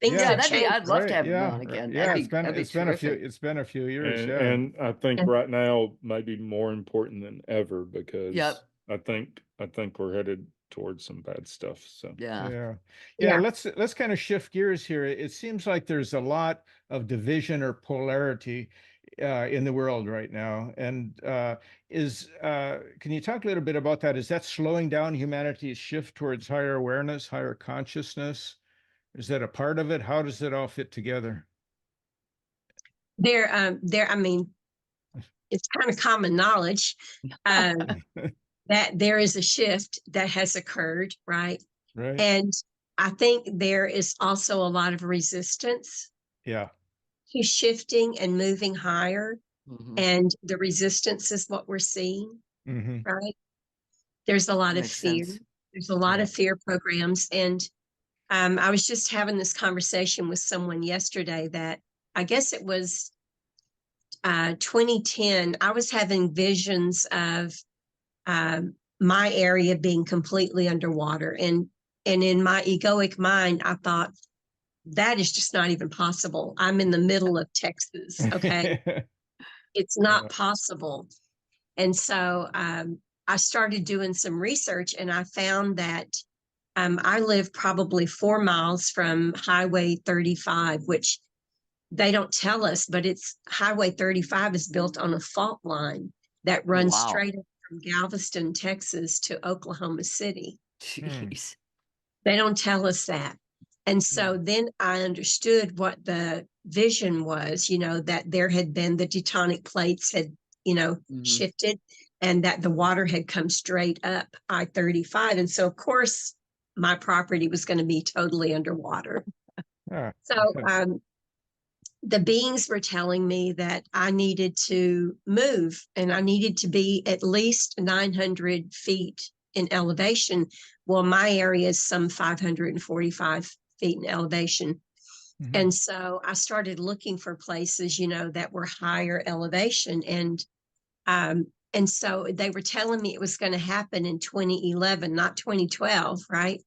things Yeah, have that'd be changed. I'd love to right. have him Yeah, on right. again. Yeah, That'd be terrific. it's been a few years. Yeah. And I think And- right now might be more important than ever, because Yep. I think we're headed towards some bad stuff. So Yeah. Yeah. Yeah. Let's kind of shift gears here. It seems like there's a lot of division or polarity in the world right now. And can you talk a little bit about that? Is that slowing down humanity's shift towards higher awareness, higher consciousness? Is that a part of it? How does it all fit together? I mean, it's kind of common knowledge that there is a shift that has occurred, right? Right. And I think there is also a lot of resistance Yeah. to shifting and moving higher. Mhm. And the resistance is what we're seeing, Hmm. right? There's a lot of Makes fear. sense. There's a lot Yeah. of fear programs. And I was just having this conversation with someone yesterday that I guess it was 2010. I was having visions of my area being completely underwater. And in my egoic mind, I thought, that is just not even possible. I'm in the middle of Texas. Okay. It's not possible. And so I started doing some research, and I found that I live probably 4 miles from Highway 35, which they don't tell us, but it's Highway 35 is built on a fault line that runs Wow. straight up from Galveston, Texas to Oklahoma City. Jeez. They don't tell us that. And so then I understood what the vision was, that there had been the tectonic plates had, Mhm. shifted, and that the water had come straight up I-35. And so, of course, my property was going to be totally underwater. Ah, So the beings were telling me that I needed to move, and I needed to be at least 900 feet in elevation. Well, my area is some 545 feet in elevation. mhm. And so I started looking for places, that were higher elevation. And so they were telling me it was going to happen in 2011, not 2012, right?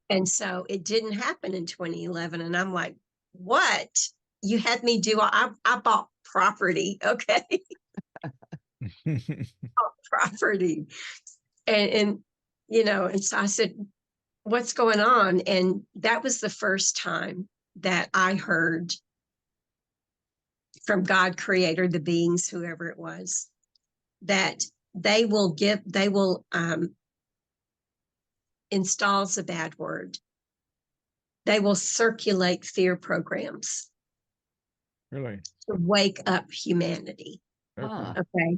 And so it didn't happen in 2011. And I'm like, what? You had me do, I bought property, okay? Property. And and so I said, what's going on? And that was the first time that I heard from God, creator, the beings, whoever it was, that they will installs a bad word. They will circulate fear programs Really? to wake up humanity. Ah. Okay.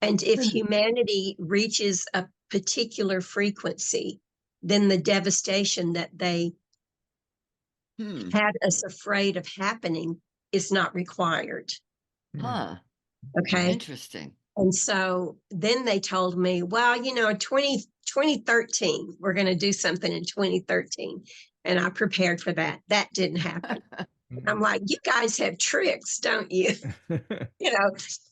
And if humanity reaches a particular frequency, then the devastation that they had us afraid of happening is not required. Huh. Okay. Interesting. And so then they told me, well, 2013, we're going to do something in 2013. And I prepared for that. That didn't happen. I'm like, you guys have tricks, don't you?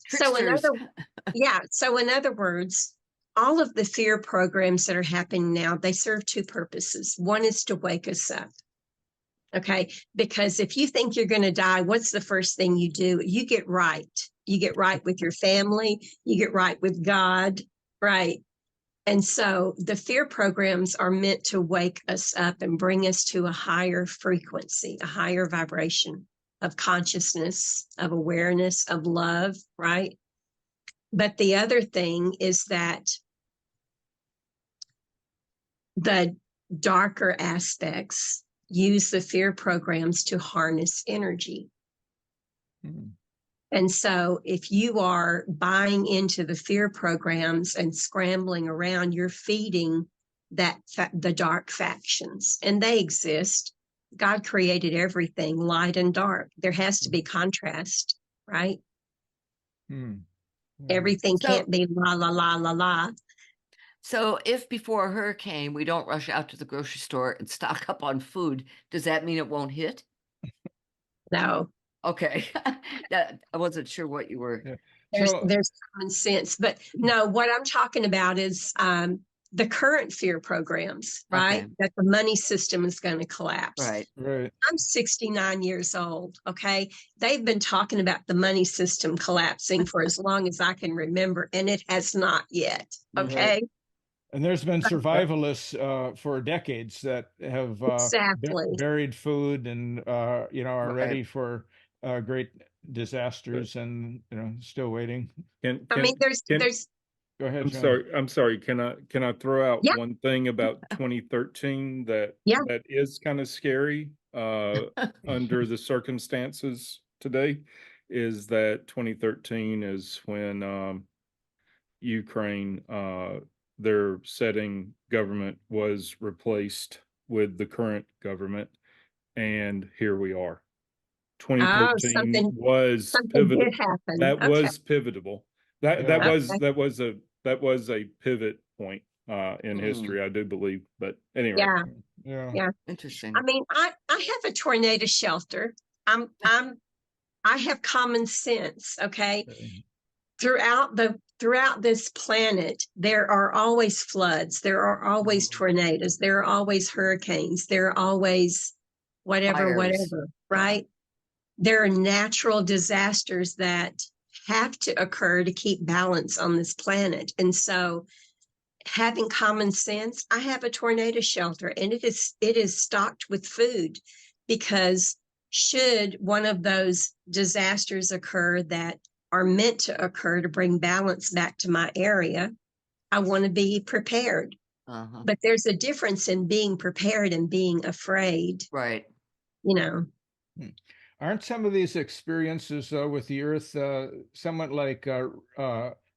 So in other words, all of the fear programs that are happening now, they serve two purposes. One is to wake us up. Okay. Because if you think you're going to die, what's the first thing you do? You get right. You get right with your family. You get right with God. Right. And so the fear programs are meant to wake us up and bring us to a higher frequency, a higher vibration of consciousness, of awareness, of love. Right. But the other thing is that the darker aspects use the fear programs to harness energy. And so if you are buying into the fear programs and scrambling around, you're feeding the dark factions, and they exist. God created everything, light and dark. There has to be contrast, right? Everything can't be la, la, la, la, la. So if before a hurricane, we don't rush out to the grocery store and stock up on food, does that mean it won't hit? No. Okay. I wasn't sure what you were. There's common sense, but no, what I'm talking about is the current fear programs, right? Okay. That the money system is going to collapse. Right. I'm 69 years old. Okay. They've been talking about the money system collapsing for as long as I can remember, and it has not yet. Okay. And there's been survivalists for decades that have Exactly. buried food and are Right. ready for great disasters, and still waiting. I mean, there's Go ahead, I'm John. sorry. Can I throw out Yeah. one thing about 2013 that is kind of scary under the circumstances today, is that 2013 is when Ukraine, their setting government was replaced with the current government, and here we are. 2013 was something pivotal. did happen. That Okay. was pivotal. That was a pivot point in history, I do believe. But anyway, Yeah. Interesting. I mean, I have a tornado shelter. I have common sense. Okay. Throughout this planet, there are always floods. There are always tornadoes. There are always hurricanes. There are always whatever, right? There are natural disasters that have to occur to keep balance on this planet. And so having common sense, I have a tornado shelter, and it is stocked with food, because should one of those disasters occur that are meant to occur to bring balance back to my area, I want to be prepared. But there's a difference in being prepared and being afraid. Right. Aren't some of these experiences with the Earth somewhat like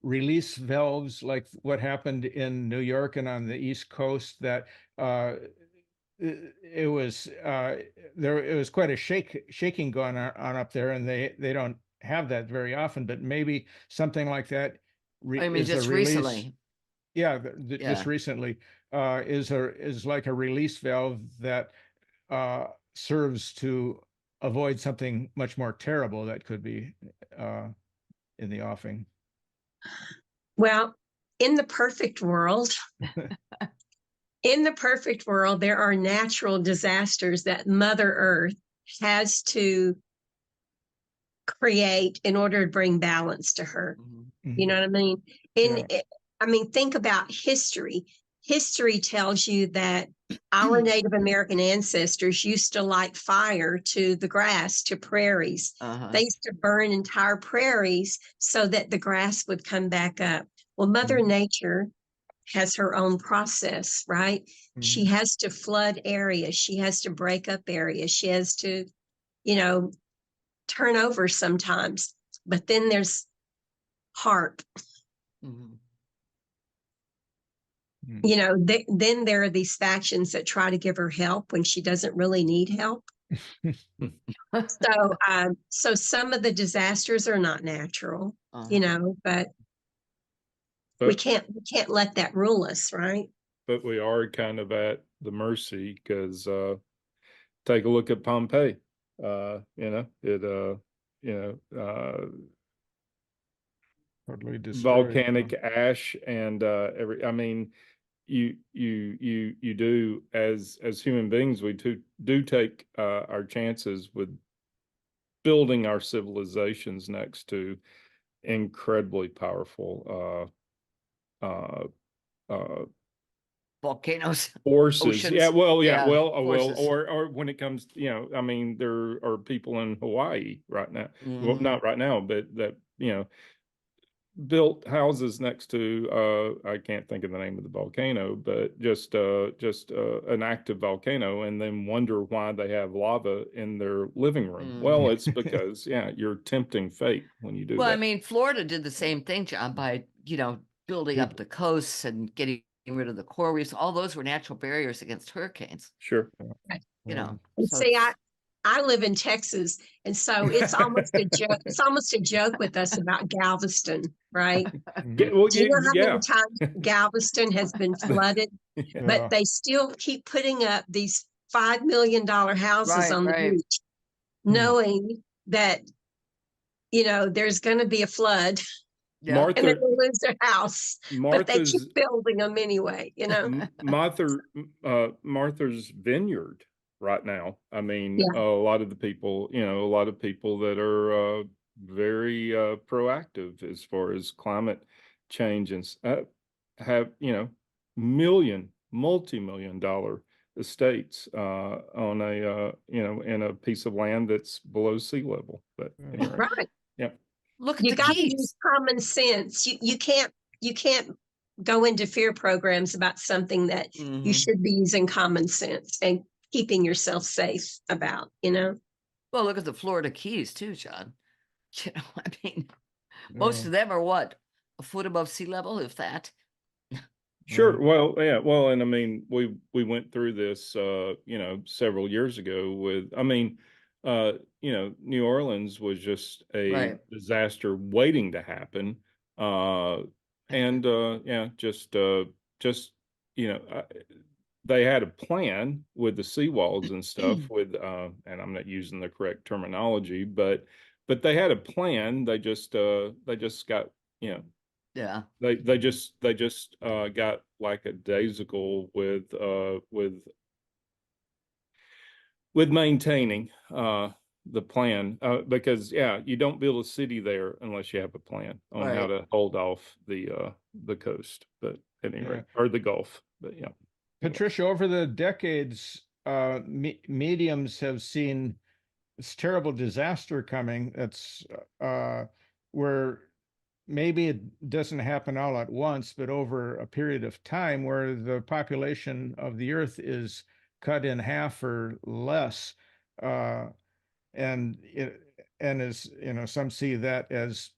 release valves, like what happened in New York and on the East Coast? That it was quite a shaking going on up there, and they don't have that very often. But maybe something like that is just a release. recently. Yeah, just recently is like a release valve that serves to avoid something much more terrible that could be in the offing. Well, in the perfect world, there are natural disasters that Mother Earth has to create in order to bring balance to her. You know what I mean? Think about history. history tells you that our Native American ancestors used to light fire to the grass, to prairies. They used to burn entire prairies so that the grass would come back up. Well, Mother Nature has her own process, right? She has to flood areas. She has to break up areas. She has to, turn over sometimes. But then there's heart. Then there are these factions that try to give her help when she doesn't really need help. So some of the disasters are not natural, but we can't let that rule us, right? But we are kind of at the mercy, because take a look at Pompeii. Totally destroyed. Volcanic ash and you do, as human beings, we do take our chances with building our civilizations next to incredibly powerful volcanoes, forces. oceans. Yeah, well, forces. or when it comes, there are people in Hawaii right now. Well, not right now, but that, built houses next to I can't think of the name of the volcano, but just an active volcano, and then wonder why they have lava in their living room. Well, it's because you're tempting fate when you do Well, that. I mean, Florida did the same thing, John, by building up the coasts and getting rid of the coral reefs. All those were natural barriers against hurricanes. Sure. And see, I live in Texas, and so it's almost a joke. It's almost a joke with us about Galveston, right? Do you know how many times Galveston has been flooded? But they still keep putting up these $5 million houses on the beach, knowing that there's going to be a flood. Yeah. And they're going to lose their house, but they keep building them anyway. Martha's Vineyard right now. I mean, a lot of the people, that are very proactive as far as climate change, and have multi-million-dollar estates on a in a piece of land that's below sea level. But anyway, right. Yeah. Look at you the got to Keys. use common sense. You can't go into fear programs about something that you should be using common sense and keeping yourself safe about, Well, look at the Florida Keys too, John. I mean, most of them are what, a foot above sea level, if that. Sure. Well, yeah. Well, and I mean, we went through this, several years ago with, New Orleans was just a disaster waiting to happen. They had a plan with the seawalls and stuff with, and I'm not using the correct terminology, but they had a plan. They just got, they just got like a daisical with maintaining the plan, because you don't build a city there unless you have a plan on how to hold off the coast, but anyway, or the Gulf. But Patricia, over the decades, mediums have seen this terrible disaster coming. That's where maybe it doesn't happen all at once, but over a period of time, where the population of the earth is cut in half or less. And as some see that as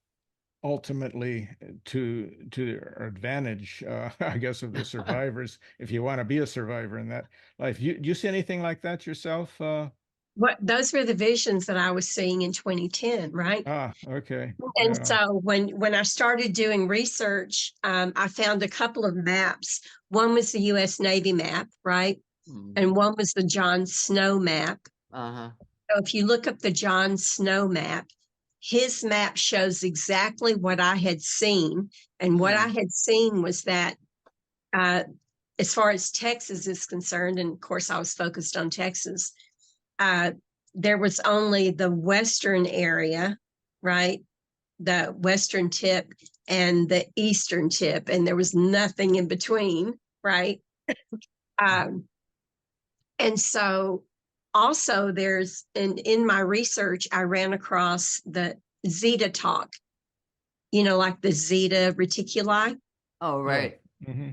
ultimately to our advantage, I guess, of the survivors, if you want to be a survivor in that life. Do you see anything like that yourself? Those were the visions that I was seeing in 2010, right? Okay. And so when I started doing research, I found a couple of maps. One was the U.S. Navy map, right? And one was the John Snow map. So if you look up the John Snow map, his map shows exactly what I had seen. And what I had seen was that as far as Texas is concerned, and of course I was focused on Texas, there was only the western area, right? The western tip and the eastern tip, and there was nothing in between, right? And so also there's in my research, I ran across the Zeta talk, like the Zeta reticuli. Oh, right. Mm-hmm.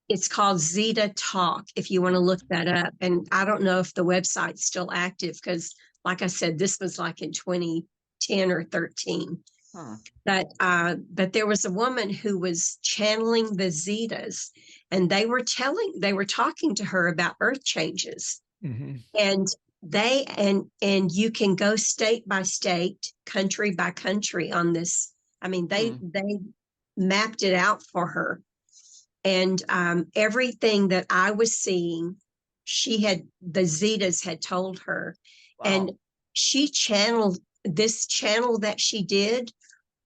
It's called Zeta Talk if you want to look that up. And I don't know if the website's still active because, like I said, this was like in 2010 or 13. Huh. But there was a woman who was channeling the Zetas, and they were talking to her about earth changes. Mm-hmm. And you can go state by state, country by country on this. I mean, they mapped it out for her. And everything that I was seeing, the Zetas had told her. Wow. And she channeled, this channel that she did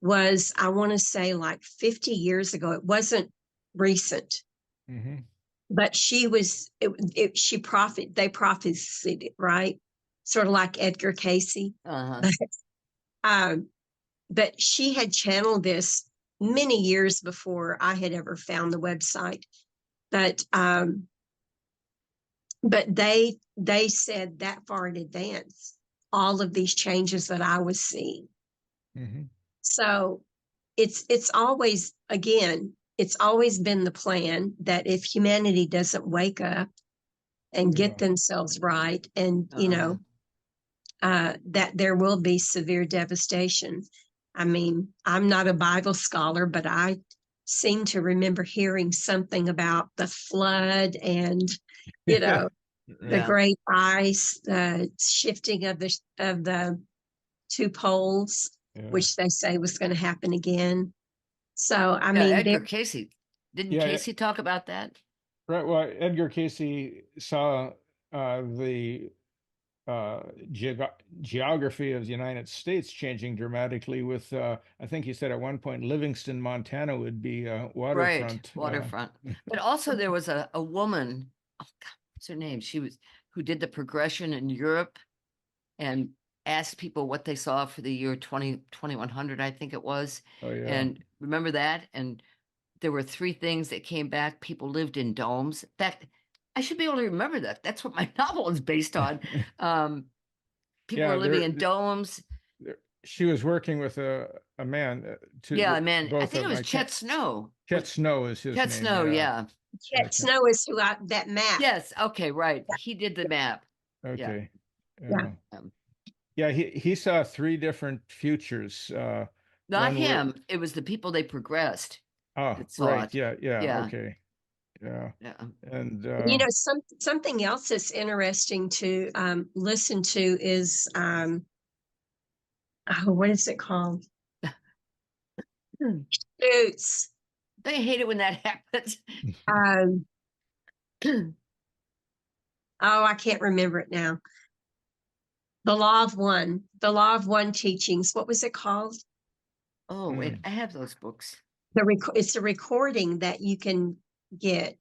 was, I want to say, like 50 years ago. It wasn't recent. Mm-hmm. But they prophesied it, right? Sort of like Edgar Casey. Uh-huh. But she had channeled this many years before I had ever found the website. But they said that far in advance, all of these changes that I was seeing. Mm-hmm. So it's always, again, it's always been the plan that if humanity doesn't wake up and get themselves right, and that there will be severe devastation. I mean, I'm not a Bible scholar, but I seem to remember hearing something about the flood and, the great ice, the shifting of the two poles, which they say was going to happen again. So, I mean, Edgar Casey. Didn't Casey talk about that? Right. Well, Edgar Casey saw the geography of the United States changing dramatically with, I think he said at one point, Livingston, Montana would be waterfront. Right, waterfront. But also there was a woman, oh God, what's her name? Who did the progression in Europe and asked people what they saw for the year 2100, I think it was. Oh, yeah. And remember that? And there were 3 things that came back. People lived in domes. That I should be able to remember that. That's what my novel is based on. People were living in domes. She was working with a man. Man. I think it was Chet Snow. Chet Snow is his name. Chet Snow, yeah. Chet Snow is that map. Yes. Okay. Right. Yeah. He did the map. Okay. Yeah. He saw 3 different futures. Not him. It was the people they progressed. Oh, right. Yeah. Okay. Yeah. And something else that's interesting to listen to is what is it called? Shoots. They hate it when that happens. I can't remember it now. The Law of One teachings. What was it called? Oh, wait, I have those books. It's a recording that you can get.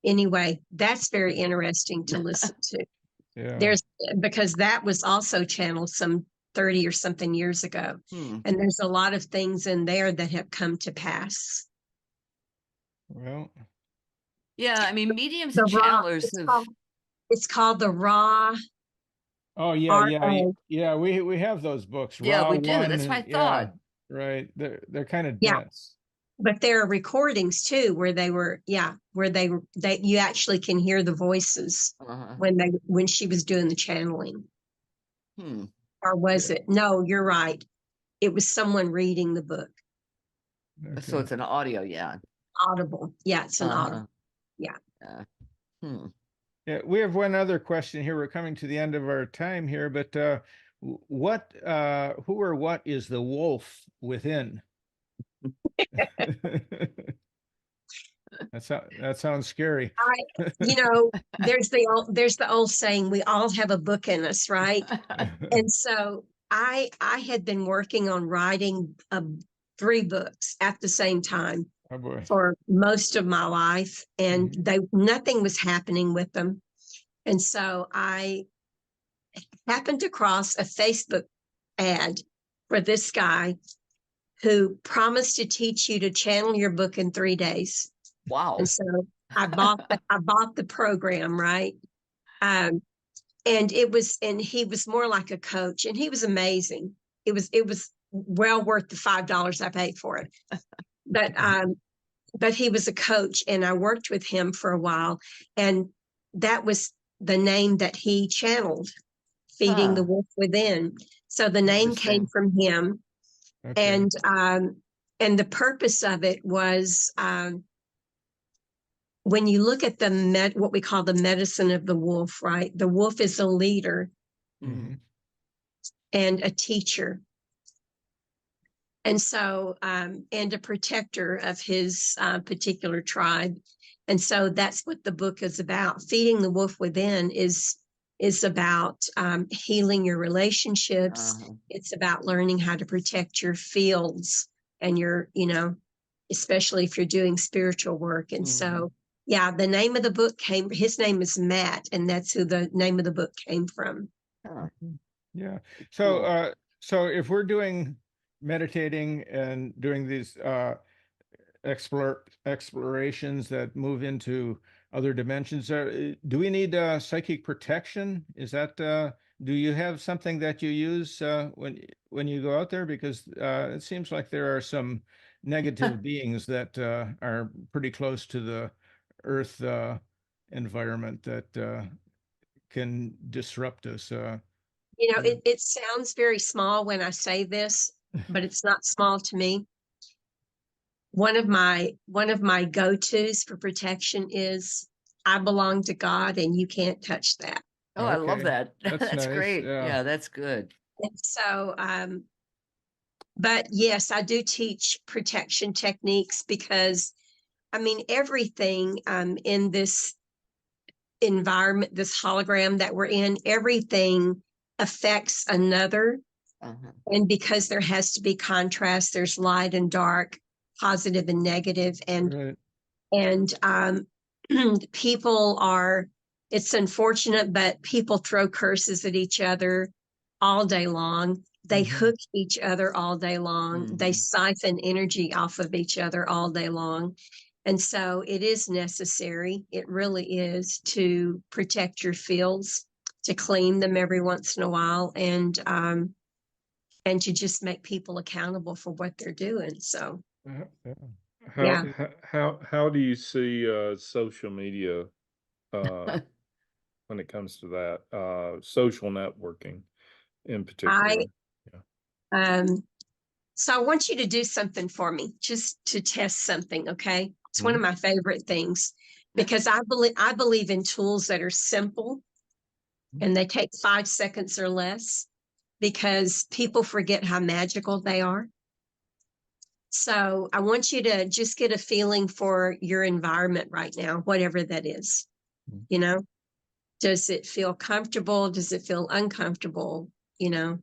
Anyway, that's very interesting to listen to. Because that was also channeled some 30 or something years ago. And there's a lot of things in there that have come to pass. Well, yeah, I mean, mediums and channelers it's called the Raw. Oh, yeah. We have those books. Yeah, we do. That's what I thought. Right. They're kind of dense. But there are recordings too where you actually can hear the voices when she was doing the channeling. Or was it? No, you're right. It was someone reading the book. Okay. So it's an audio, audible. Yeah, it's an audible. Yeah. Yeah, we have one other question here. We're coming to the end of our time here, but who or what is the wolf within? That sounds scary. There's the old saying, we all have a book in us, right? And so I had been working on writing 3 books at the same time for most of my life, and nothing was happening with them. And so I happened across a Facebook ad for this guy, who promised to teach you to channel your book in 3 days. Wow. And so I bought the program, right? And he was more like a coach, and he was amazing. It was well worth the $5 I paid for it. But he was a coach, and I worked with him for a while, and that was the name that he channeled, Feeding the Huh. Wolf Within. So the name came Interesting. from him, Okay. and the purpose of it was, when you look at what we call the medicine of the wolf, right? The wolf is a leader Mhm. and a teacher. And so, and a protector of his particular tribe. And so that's what the book is about. Feeding the Wolf Within is about healing your relationships. Uh-huh. It's about learning how to protect your fields and your, especially if you're doing spiritual work. And so, yeah, the name of the book his name is Matt, and that's who the name of the book came from. Huh. Yeah. Cool. So if we're doing meditating and doing these explorations that move into other dimensions, do we need psychic protection? Is that do you have something that you use when you go out there? Because it seems like there are some negative beings that are pretty close to the Earth environment that can disrupt us. Yeah. It sounds very small when I say this, but it's not small to me. One of my go-tos for protection is, I belong to God and you can't touch that. Oh, I love Okay. that. That's That's nice. great. Yeah. Yeah, that's good. And so, but yes, I do teach protection techniques because, I mean, everything in this environment, this hologram that we're in, everything affects another. Uh-huh. And because there has to be contrast, there's light and dark, positive and negative, Right. and people are, it's unfortunate, but people throw curses at each other all day long. They hook each other all day long. They siphon energy off of each other all day long. And so it is necessary, it really is, to protect your fields, to clean them every once in a while, and to just make people accountable for what they're doing. So Yeah. yeah. How do you see social media when it comes to that social networking in particular? I So I want you to do something for me, just to test something, okay? It's one of my favorite things, because I believe in tools that are simple and they take 5 seconds or less, because people forget how magical they are. So I want you to just get a feeling for your environment right now, whatever that is. You know, does it feel comfortable? Does it feel uncomfortable? You know,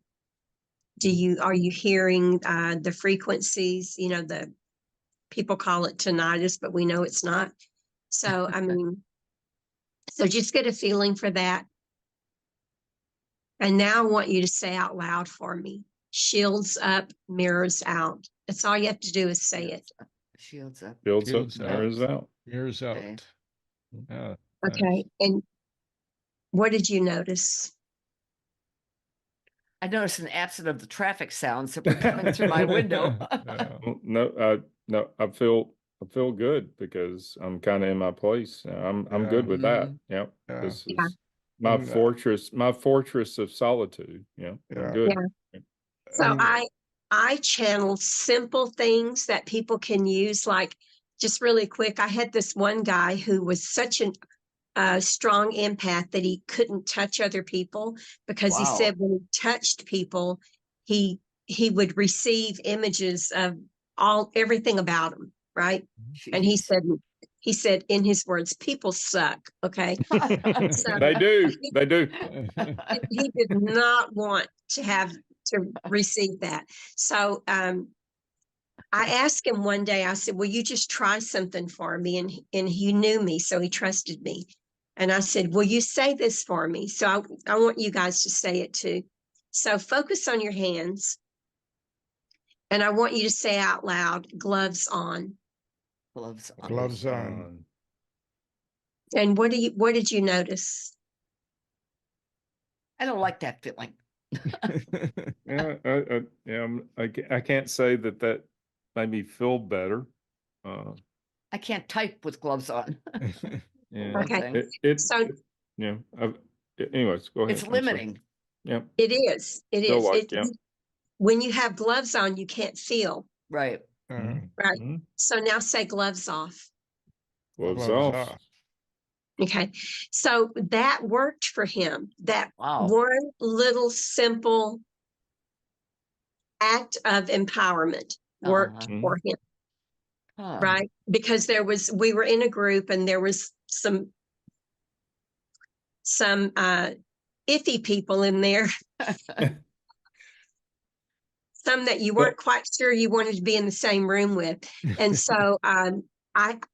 are you hearing the frequencies? You know, the people call it tinnitus, but we know it's not. So, I mean, so just get a feeling for that. And now I want you to say out loud for me: shields up, mirrors out. That's all you have to do is say it. Shields up. Builds up, Fields out. mirrors out. Years out. Okay. Yeah. Okay. Nice. And what did you notice? I noticed an absence of the traffic sounds that were coming through my window. Yeah. No, I feel good because I'm kind of in my place. I'm good with that. Yep. Yeah. This Yeah. is my And, fortress of solitude. Yeah. I'm Yeah. good. Yeah. So And- I channel simple things that people can use. Like, just really quick, I had this one guy who was such a strong empath that he couldn't touch other people, because he Wow. said when he touched people, he would receive images of everything about them, right? And he Jeez. said in his words, people suck. Okay. So They do. They do. he did not want to receive that. So I asked him one day, I said, will you just try something for me? And he knew me, so he trusted me. And I said, will you say this for me? So I want you guys to say it too. So focus on your hands And I want you to say out loud, gloves on. Gloves on. Gloves on. And what did you notice? I don't like that feeling. Yeah, I can't say that made me feel better. I can't type with gloves on. Yeah. One Okay. thing. So Yeah. Anyways, go ahead. It's I'm sorry. limiting. Yeah. it is. It Feel is. like, yeah. When you have gloves on, you can't feel. Right. Mhm. Right. Mhm. So now say gloves off. Gloves Gloves off. off. Okay. So that worked for him. That Wow. one little simple act of empowerment worked Uh-huh. for him. Huh. Right. Because we were in a group and there was some iffy people in there, some that you weren't quite sure you wanted to be in the same room with. And so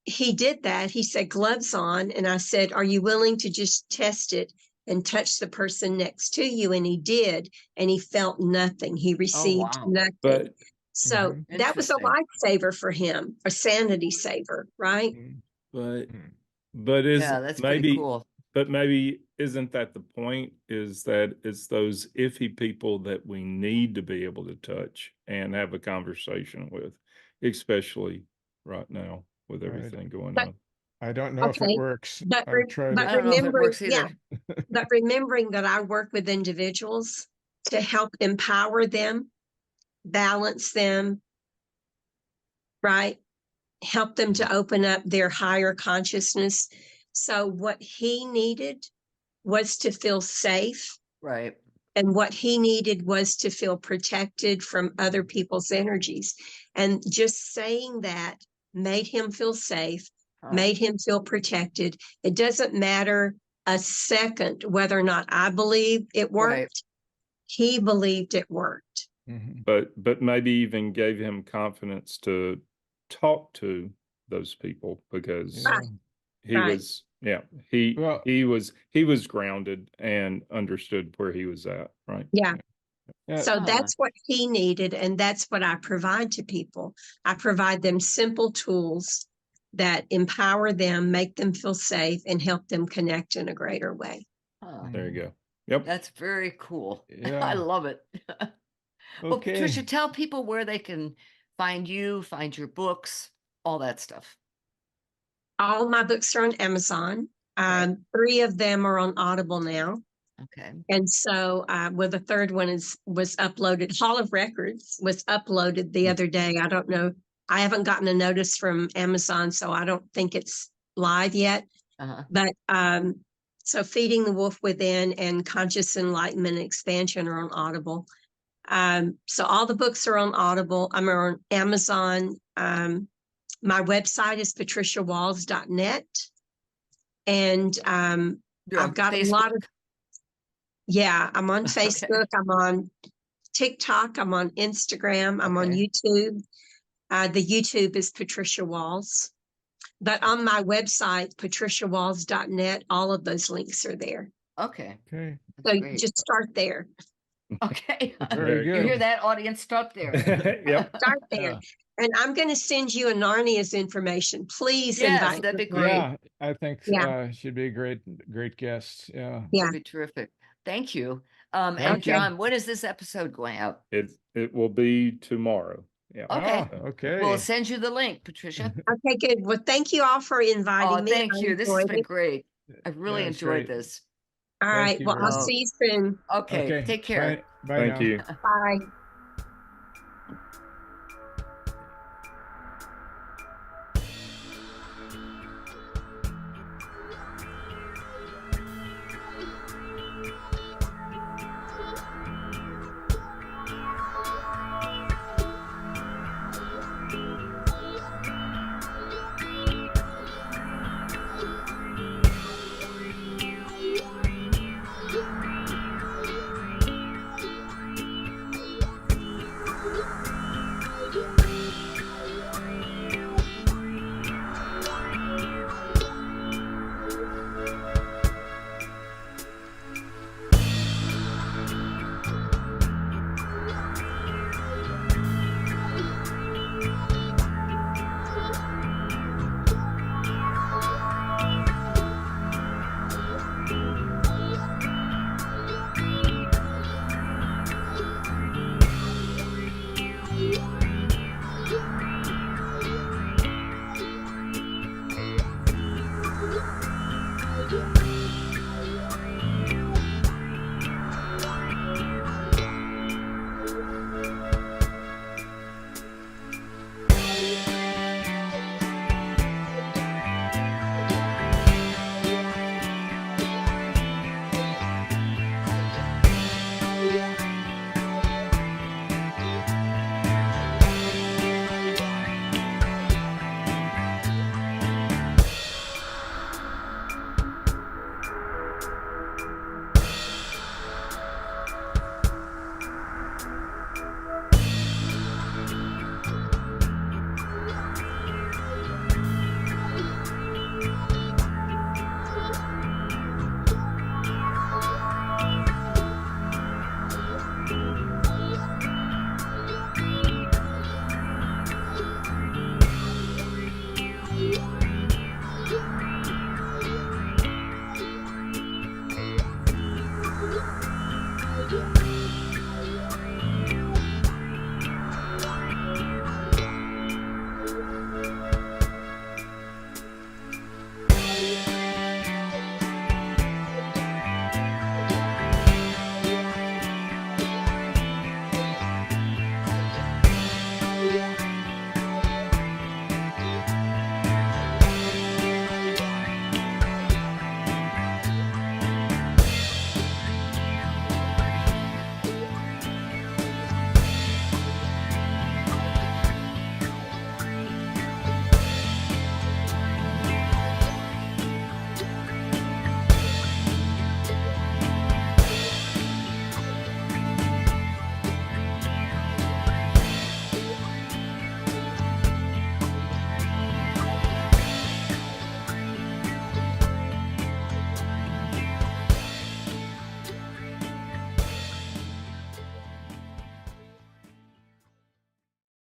he did that. He said, gloves on. And I said, are you willing to just test it and touch the person next to you? And he did. And he felt nothing. He received wow. nothing. But So Mhm. that was a Interesting. lifesaver for him, a sanity saver, right? but Mhm. but is Yeah, that's pretty maybe cool. but maybe isn't that the point, is that it's those iffy people that we need to be able to touch and have a conversation with, especially right now with Right. everything going But- on. I don't know if it Okay. works. But, I've tried I it. don't know if it works yeah, either. but remembering that I work with individuals to help empower them, balance them, right? Help them to open up their higher consciousness. So what he needed was to feel safe. Right. And what he needed was to feel protected from other people's energies. And just saying that made him feel safe, Huh. made him feel protected. It doesn't matter a second whether or not I believe it worked. Right. He believed it worked. Mhm. But maybe even gave him confidence to talk to those people, because Yeah. he Right. was Well- he was grounded and understood where he was at, right? Yeah. Yeah. So Huh. that's what he needed. And that's what I provide to people. I provide them simple tools that empower them, make them feel safe, and help them connect in a greater way. Huh. There you go. Yep. That's very cool. Yeah. I love it. Well, Okay. Patricia, tell people where they can find you, find your books, all that stuff. All my books are on Amazon. 3 of them are on Audible now. Okay. And so, the third one was uploaded. Hall of Records was uploaded the other day. I don't know. I haven't gotten a notice from Amazon, so I don't think it's live yet. Uh-huh. But so Feeding the Wolf Within and Conscious Enlightenment and Expansion are on Audible. So all the books are on Audible. I'm on Amazon. My website is patriciawalls.net. And You're I've on got a lot of, Facebook? yeah, I'm on Okay. Facebook. I'm on TikTok. I'm on Instagram. I'm on Okay. YouTube. The YouTube is Patricia Walls. But on my website, patriciawalls.net, all of those links are there. Okay. Okay. That's So great. just start there. Okay. Very You hear good. that, audience? Start there. Yep. Start there. Yeah. And I'm going to send you Anarnia's information. Please Yes, invite that'd be her. great. Yeah, I think Yeah. she'd be a great guest. Yeah. Yeah. That'd be terrific. Thank you. Thank And you. John, when is this episode going out? It will be tomorrow. Yeah. Okay. Ah, okay. We'll send you the link, Patricia. Okay, good. Well, thank you all for inviting Oh, me. thank I you. This has enjoyed been it. great. I really Yeah, it's enjoyed great. this. All Thank right. you Well, very I'll much. see you soon. Okay. Okay. Take care. Bye Thank now. you. Bye.